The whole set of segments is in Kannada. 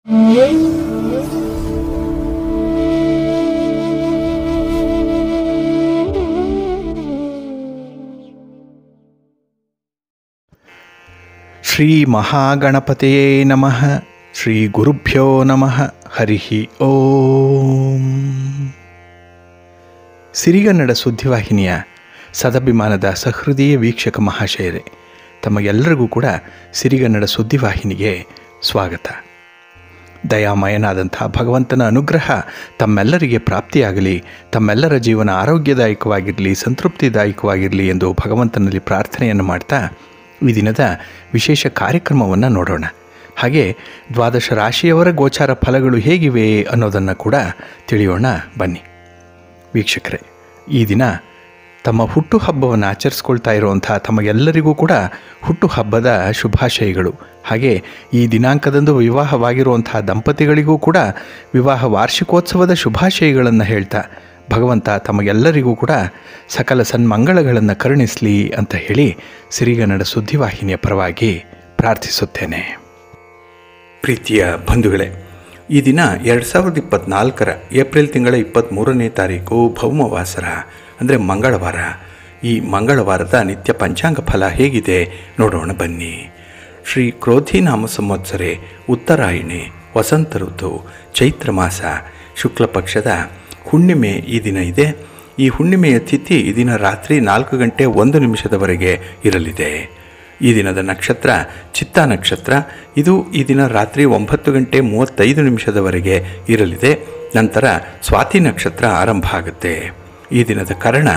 ಶ್ರೀ ಮಹಾಗಣಪತಿಯೇ ನಮಃ. ಶ್ರೀ ಗುರುಭ್ಯೋ ನಮಃ. ಹರಿ ಓಂ. ಸಿರಿಗನ್ನಡ ಸುದ್ದಿವಾಹಿನಿಯ ಸದಭಿಮಾನದ ಸಹೃದಯ ವೀಕ್ಷಕ ಮಹಾಶಯರೇ, ತಮಗೆಲ್ಲರಿಗೂ ಕೂಡ ಸಿರಿಗನ್ನಡ ಸುದ್ದಿವಾಹಿನಿಗೆ ಸ್ವಾಗತ. ದಯಾಮಯನಾದಂಥ ಭಗವಂತನ ಅನುಗ್ರಹ ತಮ್ಮೆಲ್ಲರಿಗೆ ಪ್ರಾಪ್ತಿಯಾಗಲಿ, ತಮ್ಮೆಲ್ಲರ ಜೀವನ ಆರೋಗ್ಯದಾಯಕವಾಗಿರಲಿ, ಸಂತೃಪ್ತಿದಾಯಕವಾಗಿರಲಿ ಎಂದು ಭಗವಂತನಲ್ಲಿ ಪ್ರಾರ್ಥನೆಯನ್ನು ಮಾಡ್ತಾ ಈ ದಿನದ ವಿಶೇಷ ಕಾರ್ಯಕ್ರಮವನ್ನು ನೋಡೋಣ. ಹಾಗೆ ದ್ವಾದಶ ರಾಶಿಯವರ ಗೋಚಾರ ಫಲಗಳು ಹೇಗಿವೆ ಅನ್ನೋದನ್ನು ಕೂಡ ತಿಳಿಯೋಣ ಬನ್ನಿ. ವೀಕ್ಷಕರೇ, ಈ ದಿನ ತಮ್ಮ ಹುಟ್ಟುಹಬ್ಬವನ್ನು ಆಚರಿಸ್ಕೊಳ್ತಾ ಇರುವಂಥ ತಮಗೆಲ್ಲರಿಗೂ ಕೂಡ ಹುಟ್ಟುಹಬ್ಬದ ಶುಭಾಶಯಗಳು. ಹಾಗೆ ಈ ದಿನಾಂಕದಂದು ವಿವಾಹವಾಗಿರುವಂಥ ದಂಪತಿಗಳಿಗೂ ಕೂಡ ವಿವಾಹ ವಾರ್ಷಿಕೋತ್ಸವದ ಶುಭಾಶಯಗಳನ್ನು ಹೇಳ್ತಾ ಭಗವಂತ ತಮಗೆಲ್ಲರಿಗೂ ಕೂಡ ಸಕಲ ಸನ್ಮಂಗಳಗಳನ್ನು ಕರುಣಿಸಲಿ ಅಂತ ಹೇಳಿ ಸಿರಿಗನ್ನಡ ಸುದ್ದಿವಾಹಿನಿಯ ಪರವಾಗಿ ಪ್ರಾರ್ಥಿಸುತ್ತೇನೆ. ಪ್ರೀತಿಯ ಬಂಧುಗಳೇ, ಈ ದಿನ 2024 ಏಪ್ರಿಲ್ ತಿಂಗಳ 23ನೇ ತಾರೀಕು ಭೌಮವಾಸರ ಅಂದರೆ ಮಂಗಳವಾರ. ಈ ಮಂಗಳವಾರದ ನಿತ್ಯ ಪಂಚಾಂಗ ಫಲ ಹೇಗಿದೆ ನೋಡೋಣ ಬನ್ನಿ. ಶ್ರೀ ಕ್ರೋಧಿ ನಾಮ ಸಂವತ್ಸರೆ ಉತ್ತರಾಯಣೆ ವಸಂತ ಋತು ಚೈತ್ರ ಮಾಸ ಶುಕ್ಲ ಪಕ್ಷದ ಹುಣ್ಣಿಮೆ ಈ ದಿನ ಇದೆ. ಈ ಹುಣ್ಣಿಮೆಯ ತಿಥಿ ಈ ದಿನ ರಾತ್ರಿ 4:01 ಇರಲಿದೆ. ಈ ದಿನದ ನಕ್ಷತ್ರ ಚಿತ್ತಾ ನಕ್ಷತ್ರ. ಇದು ಈ ದಿನ ರಾತ್ರಿ 9:35 ಇರಲಿದೆ. ನಂತರ ಸ್ವಾತಿ ನಕ್ಷತ್ರ ಆರಂಭ ಆಗುತ್ತೆ. ಈ ದಿನದ ಕರ್ಣ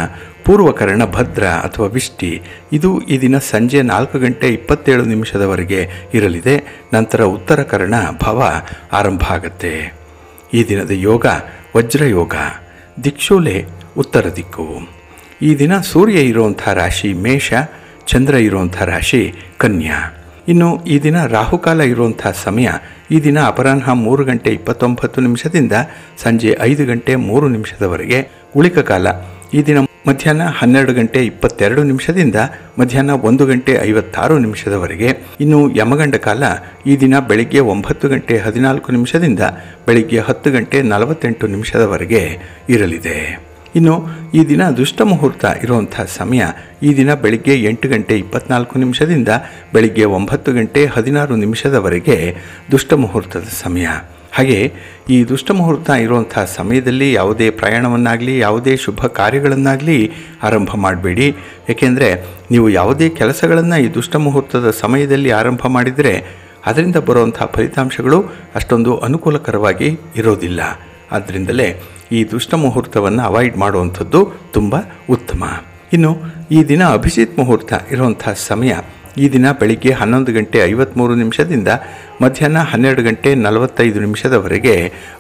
ಪೂರ್ವಕರ್ಣ ಭದ್ರ ಅಥವಾ ವಿಷ್ಟಿ. ಇದು ಈ ದಿನ ಸಂಜೆ 4:27 ಇರಲಿದೆ. ನಂತರ ಉತ್ತರ ಕರ್ಣ ಭವ ಆರಂಭ ಆಗುತ್ತೆ. ಈ ದಿನದ ಯೋಗ ವಜ್ರಯೋಗ. ದಿಕ್ಷೂಲೆ ಉತ್ತರ ದಿಕ್ಕು. ಈ ದಿನ ಸೂರ್ಯ ಇರುವಂಥ ರಾಶಿ ಮೇಷ, ಚಂದ್ರ ಇರುವಂಥ ರಾಶಿ ಕನ್ಯಾ. ಇನ್ನು ಈ ದಿನ ರಾಹುಕಾಲ ಇರುವಂಥ ಸಮಯ ಈ ದಿನ ಅಪರಾಹ್ನ 3:29 ಸಂಜೆ 5:03 ಉಳಿಕ ಕಾಲ ಈ ದಿನ ಮಧ್ಯಾಹ್ನ 12:22 ಮಧ್ಯಾಹ್ನ 1:56 ಇನ್ನು ಯಮಗಂಡ ಕಾಲ ಈ ದಿನ ಬೆಳಿಗ್ಗೆ 9:14 ಬೆಳಿಗ್ಗೆ 10:48 ಇರಲಿದೆ. ಇನ್ನು ಈ ದಿನ ದುಷ್ಟ ಮುಹೂರ್ತ ಇರುವಂಥ ಸಮಯ ಈ ದಿನ ಬೆಳಿಗ್ಗೆ 8:24 ಬೆಳಿಗ್ಗೆ 9:16 ದುಷ್ಟ ಮುಹೂರ್ತದ ಸಮಯ. ಹಾಗೆ ಈ ದುಷ್ಟ ಮುಹೂರ್ತ ಇರುವಂಥ ಸಮಯದಲ್ಲಿ ಯಾವುದೇ ಪ್ರಯಾಣವನ್ನಾಗಲಿ ಯಾವುದೇ ಶುಭ ಕಾರ್ಯಗಳನ್ನಾಗಲಿ ಆರಂಭ ಮಾಡಬೇಡಿ. ಏಕೆಂದರೆ ನೀವು ಯಾವುದೇ ಕೆಲಸಗಳನ್ನು ಈ ದುಷ್ಟ ಮುಹೂರ್ತದ ಸಮಯದಲ್ಲಿ ಆರಂಭ ಮಾಡಿದರೆ ಅದರಿಂದ ಬರುವಂಥ ಫಲಿತಾಂಶಗಳು ಅಷ್ಟೊಂದು ಅನುಕೂಲಕರವಾಗಿ ಇರೋದಿಲ್ಲ. ಆದ್ದರಿಂದಲೇ ಈ ದುಷ್ಟ ಮುಹೂರ್ತವನ್ನು ಅವಾಯ್ಡ್ ಮಾಡುವಂಥದ್ದು ತುಂಬ ಉತ್ತಮ. ಇನ್ನು ಈ ದಿನ ಅಭಿಜಿತ್ ಮುಹೂರ್ತ ಇರುವಂಥ ಸಮಯ ಈ ದಿನ ಬೆಳಿಗ್ಗೆ 11:53 ಮಧ್ಯಾಹ್ನ 12:45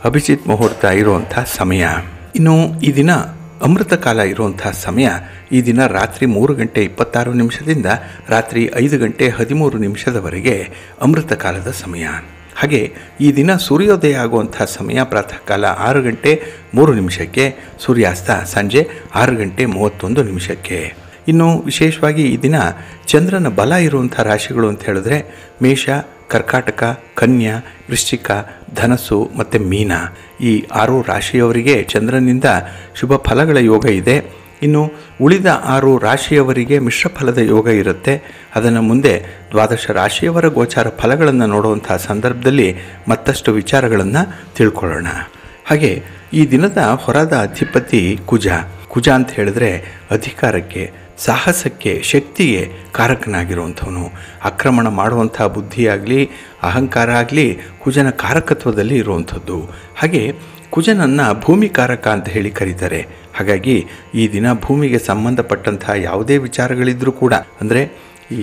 ಅಭಿಜಿತ್ ಮುಹೂರ್ತ ಇರುವಂಥ ಸಮಯ. ಇನ್ನು ಈ ದಿನ ಅಮೃತ ಕಾಲ ಇರುವಂಥ ಸಮಯ ಈ ದಿನ ರಾತ್ರಿ 3:26 ರಾತ್ರಿ 5:13 ಅಮೃತ ಕಾಲದ ಸಮಯ. ಹಾಗೆ ಈ ದಿನ ಸೂರ್ಯೋದಯ ಆಗುವಂಥ ಸಮಯ ಪ್ರಾತಃ ಕಾಲ 6:03 ಸೂರ್ಯಾಸ್ತ ಸಂಜೆ 6:31. ಇನ್ನು ವಿಶೇಷವಾಗಿ ಈ ದಿನ ಚಂದ್ರನ ಬಲ ಇರುವಂಥ ರಾಶಿಗಳು ಅಂತ ಹೇಳಿದ್ರೆ ಮೇಷ, ಕರ್ಕಾಟಕ, ಕನ್ಯಾ, ವೃಶ್ಚಿಕ, ಧನಸ್ಸು ಮತ್ತು ಮೀನ. ಈ 6 ರಾಶಿಯವರಿಗೆ ಚಂದ್ರನಿಂದ ಶುಭ ಫಲಗಳ ಯೋಗ ಇದೆ. ಇನ್ನು ಉಳಿದ 6 ರಾಶಿಯವರಿಗೆ ಮಿಶ್ರ ಫಲದ ಯೋಗ ಇರುತ್ತೆ. ಅದನ್ನು ಮುಂದೆ ದ್ವಾದಶ ರಾಶಿಯವರ ಗೋಚಾರ ಫಲಗಳನ್ನು ನೋಡುವಂಥ ಸಂದರ್ಭದಲ್ಲಿ ಮತ್ತಷ್ಟು ವಿಚಾರಗಳನ್ನು ತಿಳ್ಕೊಳ್ಳೋಣ. ಹಾಗೆ ಈ ದಿನದ ಹೊರದ ಅಧಿಪತಿ ಕುಜ. ಕುಜ ಅಂತ ಹೇಳಿದ್ರೆ ಅಧಿಕಾರಕ್ಕೆ, ಸಾಹಸಕ್ಕೆ, ಶಕ್ತಿಗೆ ಕಾರಕನಾಗಿರುವಂಥವನು. ಆಕ್ರಮಣ ಮಾಡುವಂಥ ಬುದ್ಧಿಯಾಗಲಿ ಅಹಂಕಾರ ಆಗಲಿ ಕುಜನ ಕಾರಕತ್ವದಲ್ಲಿ ಇರುವಂಥದ್ದು. ಹಾಗೆ ಕುಜನನ್ನು ಭೂಮಿಕಾರಕ ಅಂತ ಹೇಳಿ ಕರೀತಾರೆ. ಹಾಗಾಗಿ ಈ ದಿನ ಭೂಮಿಗೆ ಸಂಬಂಧಪಟ್ಟಂಥ ಯಾವುದೇ ವಿಚಾರಗಳಿದ್ರೂ ಕೂಡ, ಅಂದರೆ ಈ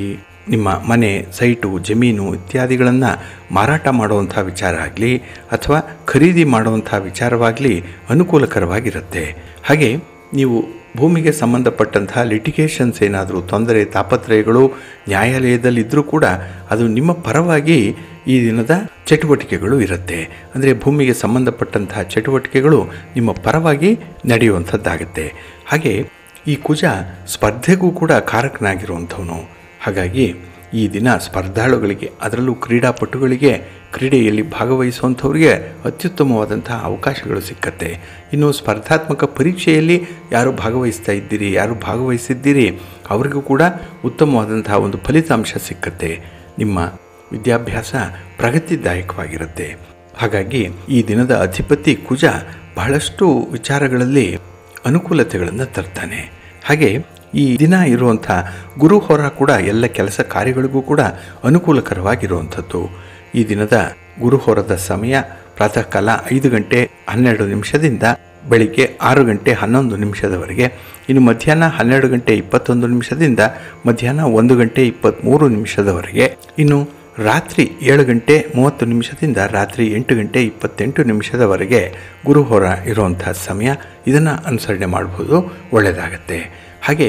ನಿಮ್ಮ ಮನೆ, ಸೈಟು, ಜಮೀನು ಇತ್ಯಾದಿಗಳನ್ನು ಮಾರಾಟ ಮಾಡುವಂಥ ವಿಚಾರ ಆಗಲಿ ಅಥವಾ ಖರೀದಿ ಮಾಡುವಂಥ ವಿಚಾರವಾಗಲಿ ಅನುಕೂಲಕರವಾಗಿರುತ್ತೆ. ಹಾಗೆ ನೀವು ಭೂಮಿಗೆ ಸಂಬಂಧಪಟ್ಟಂಥ ಲಿಟಿಗೇಷನ್ಸ್ ಏನಾದರೂ ತೊಂದರೆ ತಾಪತ್ರಯಗಳು ನ್ಯಾಯಾಲಯದಲ್ಲಿದ್ದರೂ ಕೂಡ ಅದು ನಿಮ್ಮ ಪರವಾಗಿ ಈ ದಿನದ ಚಟುವಟಿಕೆಗಳು ಇರುತ್ತೆ. ಅಂದರೆ ಭೂಮಿಗೆ ಸಂಬಂಧಪಟ್ಟಂಥ ಚಟುವಟಿಕೆಗಳು ನಿಮ್ಮ ಪರವಾಗಿ ನಡೆಯುವಂಥದ್ದಾಗುತ್ತೆ. ಹಾಗೆ ಈ ಕುಜ ಸ್ಪರ್ಧೆಗೂ ಕೂಡ ಕಾರಕನಾಗಿರುವಂಥವನು. ಹಾಗಾಗಿ ಈ ದಿನ ಸ್ಪರ್ಧಾಳುಗಳಿಗೆ, ಅದರಲ್ಲೂ ಕ್ರೀಡಾಪಟುಗಳಿಗೆ, ಕ್ರೀಡೆಯಲ್ಲಿ ಭಾಗವಹಿಸುವಂಥವ್ರಿಗೆ ಅತ್ಯುತ್ತಮವಾದಂತಹ ಅವಕಾಶಗಳು ಸಿಕ್ಕತ್ತೆ. ಇನ್ನು ಸ್ಪರ್ಧಾತ್ಮಕ ಪರೀಕ್ಷೆಯಲ್ಲಿ ಯಾರು ಭಾಗವಹಿಸ್ತಾ ಇದ್ದೀರಿ, ಯಾರು ಭಾಗವಹಿಸಿದ್ದೀರಿ, ಅವರಿಗೂ ಕೂಡ ಉತ್ತಮವಾದಂತಹ ಒಂದು ಫಲಿತಾಂಶ ಸಿಕ್ಕತ್ತೆ. ನಿಮ್ಮ ವಿದ್ಯಾಭ್ಯಾಸ ಪ್ರಗತಿದಾಯಕವಾಗಿರುತ್ತೆ. ಹಾಗಾಗಿ ಈ ದಿನದ ಅಧಿಪತಿ ಕುಜ ಬಹಳಷ್ಟು ವಿಚಾರಗಳಲ್ಲಿ ಅನುಕೂಲತೆಗಳನ್ನು ತರ್ತಾನೆ. ಹಾಗೆ ಈ ದಿನ ಇರುವಂಥ ಗುರುಹೋರ ಕೂಡ ಎಲ್ಲ ಕೆಲಸ ಕಾರ್ಯಗಳಿಗೂ ಕೂಡ ಅನುಕೂಲಕರವಾಗಿರುವಂಥದ್ದು. ಈ ದಿನದ ಗುರುಹೋರದ ಸಮಯ ಪ್ರಾತಃ ಕಾಲ 5 ಗಂಟೆ 12 ನಿಮಿಷದಿಂದ ಬೆಳಿಗ್ಗೆ 6 ಗಂಟೆ 11 ನಿಮಿಷದವರೆಗೆ. ಇನ್ನು ಮಧ್ಯಾಹ್ನ 12 ಗಂಟೆ 21 ನಿಮಿಷದಿಂದ ಮಧ್ಯಾಹ್ನ 1 ಗಂಟೆ 23 ನಿಮಿಷದವರೆಗೆ. ಇನ್ನು ರಾತ್ರಿ 7 ಗಂಟೆ 30 ನಿಮಿಷದಿಂದ ರಾತ್ರಿ 8 ಗಂಟೆ 28 ನಿಮಿಷದವರೆಗೆ ಗುರುಹೋರ ಇರುವಂಥ ಸಮಯ. ಇದನ್ನು ಅನುಸರಣೆ ಮಾಡ್ಬೋದು, ಒಳ್ಳೆಯದಾಗತ್ತೆ. ಹಾಗೆ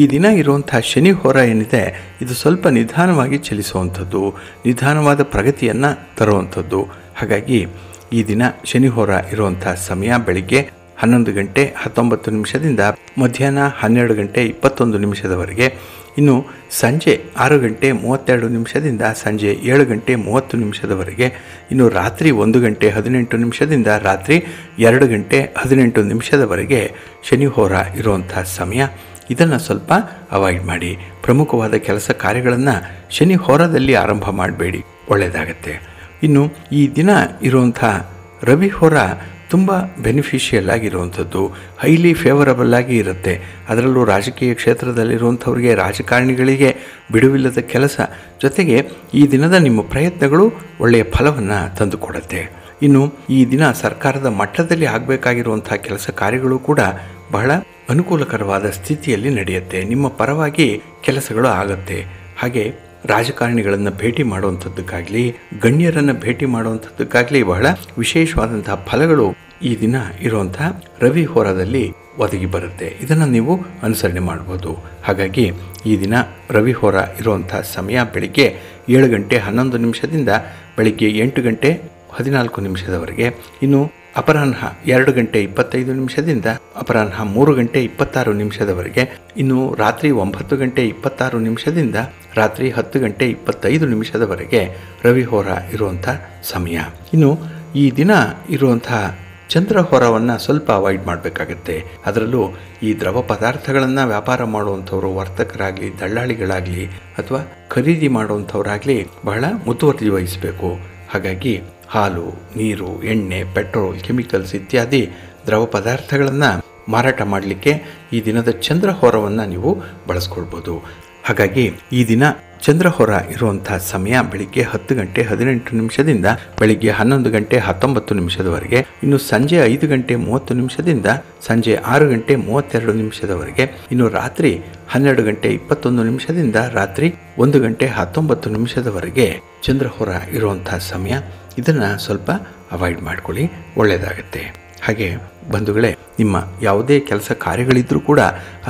ಈ ದಿನ ಇರುವಂಥ ಶನಿ ಹೋರ ಏನಿದೆ, ಇದು ಸ್ವಲ್ಪ ನಿಧಾನವಾಗಿ ಚಲಿಸುವಂಥದ್ದು, ನಿಧಾನವಾದ ಪ್ರಗತಿಯನ್ನು ತರುವಂಥದ್ದು. ಹಾಗಾಗಿ ಈ ದಿನ ಶನಿ ಹೋರ ಇರುವಂಥ ಸಮಯ ಬೆಳಿಗ್ಗೆ 11 ಗಂಟೆ 19 ನಿಮಿಷದಿಂದ ಮಧ್ಯಾಹ್ನ 12 ಗಂಟೆ 21 ನಿಮಿಷದವರೆಗೆ. ಇನ್ನು ಸಂಜೆ 6 ಗಂಟೆ 32 ನಿಮಿಷದಿಂದ ಸಂಜೆ 7 ಗಂಟೆ 30 ನಿಮಿಷದವರೆಗೆ. ಇನ್ನು ರಾತ್ರಿ 1 ಗಂಟೆ 18 ನಿಮಿಷದಿಂದ ರಾತ್ರಿ 2 ಗಂಟೆ 18 ನಿಮಿಷದವರೆಗೆ ಶನಿ ಹೋರ ಇರುವಂಥ ಸಮಯ. ಇದನ್ನು ಸ್ವಲ್ಪ ಅವಾಯ್ಡ್ ಮಾಡಿ. ಪ್ರಮುಖವಾದ ಕೆಲಸ ಕಾರ್ಯಗಳನ್ನು ಶನಿ ಹೋರದಲ್ಲಿ ಆರಂಭ ಮಾಡಬೇಡಿ, ಒಳ್ಳೆಯದಾಗತ್ತೆ. ಇನ್ನು ಈ ದಿನ ಇರುವಂಥ ರವಿ ಹೋರ ತುಂಬ ಬೆನಿಫಿಷಿಯಲ್ ಆಗಿರುವಂಥದ್ದು, ಹೈಲಿ ಫೇವರಬಲ್ ಆಗಿ ಇರುತ್ತೆ. ಅದರಲ್ಲೂ ರಾಜಕೀಯ ಕ್ಷೇತ್ರದಲ್ಲಿರುವಂಥವ್ರಿಗೆ, ರಾಜಕಾರಣಿಗಳಿಗೆ ಬಿಡುವಿಲ್ಲದ ಕೆಲಸ, ಜೊತೆಗೆ ಈ ದಿನದ ನಿಮ್ಮ ಪ್ರಯತ್ನಗಳು ಒಳ್ಳೆಯ ಫಲವನ್ನು ತಂದುಕೊಡುತ್ತೆ. ಇನ್ನು ಈ ದಿನ ಸರ್ಕಾರದ ಮಟ್ಟದಲ್ಲಿ ಆಗಬೇಕಾಗಿರುವಂಥ ಕೆಲಸ ಕಾರ್ಯಗಳು ಕೂಡ ಬಹಳ ಅನುಕೂಲಕರವಾದ ಸ್ಥಿತಿಯಲ್ಲಿ ನಡೆಯುತ್ತೆ. ನಿಮ್ಮ ಪರವಾಗಿ ಕೆಲಸಗಳು ಆಗುತ್ತೆ. ಹಾಗೆ ರಾಜಕಾರಣಿಗಳನ್ನು ಭೇಟಿ ಮಾಡುವಂಥದ್ದಕ್ಕಾಗಲಿ, ಗಣ್ಯರನ್ನು ಭೇಟಿ ಮಾಡುವಂಥದ್ದಕ್ಕಾಗಲಿ ಬಹಳ ವಿಶೇಷವಾದಂತಹ ಫಲಗಳು ಈ ದಿನ ಇರುವಂಥ ರವಿ ಹೋರದಲ್ಲಿ ಒದಗಿ ಬರುತ್ತೆ. ಇದನ್ನು ನೀವು ಅನುಸರಣೆ ಮಾಡ್ಬೋದು. ಹಾಗಾಗಿ ಈ ದಿನ ರವಿ ಹೋರ ಇರುವಂಥ ಸಮಯ ಬೆಳಿಗ್ಗೆ 7 ಗಂಟೆ 11 ನಿಮಿಷದಿಂದ ಬೆಳಿಗ್ಗೆ 8 ಗಂಟೆ 14 ನಿಮಿಷದವರೆಗೆ. ಇನ್ನು ಅಪರಾಹ್ನ 2 ಗಂಟೆ 25 ನಿಮಿಷದಿಂದ ಅಪರಾಹ್ನ 3 ಗಂಟೆ 26 ನಿಮಿಷದವರೆಗೆ. ಇನ್ನು ರಾತ್ರಿ 9 ಗಂಟೆ 26 ನಿಮಿಷದಿಂದ ರಾತ್ರಿ 10 ಗಂಟೆ 25 ನಿಮಿಷದವರೆಗೆ ರವಿ ಹೋರ ಇರುವಂಥ ಸಮಯ. ಇನ್ನು ಈ ದಿನ ಇರುವಂಥ ಚಂದ್ರ ಹೋರವನ್ನು ಸ್ವಲ್ಪ ಅವಾಯ್ಡ್ ಮಾಡಬೇಕಾಗತ್ತೆ. ಅದರಲ್ಲೂ ಈ ದ್ರವ ಪದಾರ್ಥಗಳನ್ನು ವ್ಯಾಪಾರ ಮಾಡುವಂಥವ್ರು, ವರ್ತಕರಾಗಲಿ, ದಳ್ಳಾಳಿಗಳಾಗಲಿ ಅಥವಾ ಖರೀದಿ ಮಾಡುವಂಥವ್ರಾಗಲಿ ಬಹಳ ಮುತುವರ್ಜಿ ವಹಿಸಬೇಕು. ಹಾಗಾಗಿ ಹಾಲು, ನೀರು, ಎಣ್ಣೆ, ಪೆಟ್ರೋಲ್, ಕೆಮಿಕಲ್ಸ್ ಇತ್ಯಾದಿ ದ್ರವ ಪದಾರ್ಥಗಳನ್ನು ಮಾರಾಟ ಮಾಡಲಿಕ್ಕೆ ಈ ದಿನದ ಚಂದ್ರಹೋರವನ್ನು ನೀವು ಬಳಸ್ಕೊಳ್ಬೋದು. ಹಾಗಾಗಿ ಈ ದಿನ ಚಂದ್ರಹೋರ ಇರುವಂಥ ಸಮಯ ಬೆಳಿಗ್ಗೆ 10 ಗಂಟೆ 18 ನಿಮಿಷದಿಂದ ಬೆಳಿಗ್ಗೆ 11 ಗಂಟೆ 19 ನಿಮಿಷದವರೆಗೆ. ಇನ್ನು ಸಂಜೆ 5 ಗಂಟೆ 30 ನಿಮಿಷದಿಂದ ಸಂಜೆ 6 ಗಂಟೆ 32 ನಿಮಿಷದವರೆಗೆ. ಇನ್ನು ರಾತ್ರಿ 12 ಗಂಟೆ 21 ನಿಮಿಷದಿಂದ ರಾತ್ರಿ 1 ಗಂಟೆ 19 ನಿಮಿಷದವರೆಗೆ ಚಂದ್ರಹೋರ ಇರುವಂಥ ಸಮಯ. ಇದನ್ನು ಸ್ವಲ್ಪ ಅವಾಯ್ಡ್ ಮಾಡ್ಕೊಳ್ಳಿ, ಒಳ್ಳೆಯದಾಗತ್ತೆ. ಹಾಗೆ ಬಂಧುಗಳೇ, ನಿಮ್ಮ ಯಾವುದೇ ಕೆಲಸ ಕಾರ್ಯಗಳಿದ್ದರೂ ಕೂಡ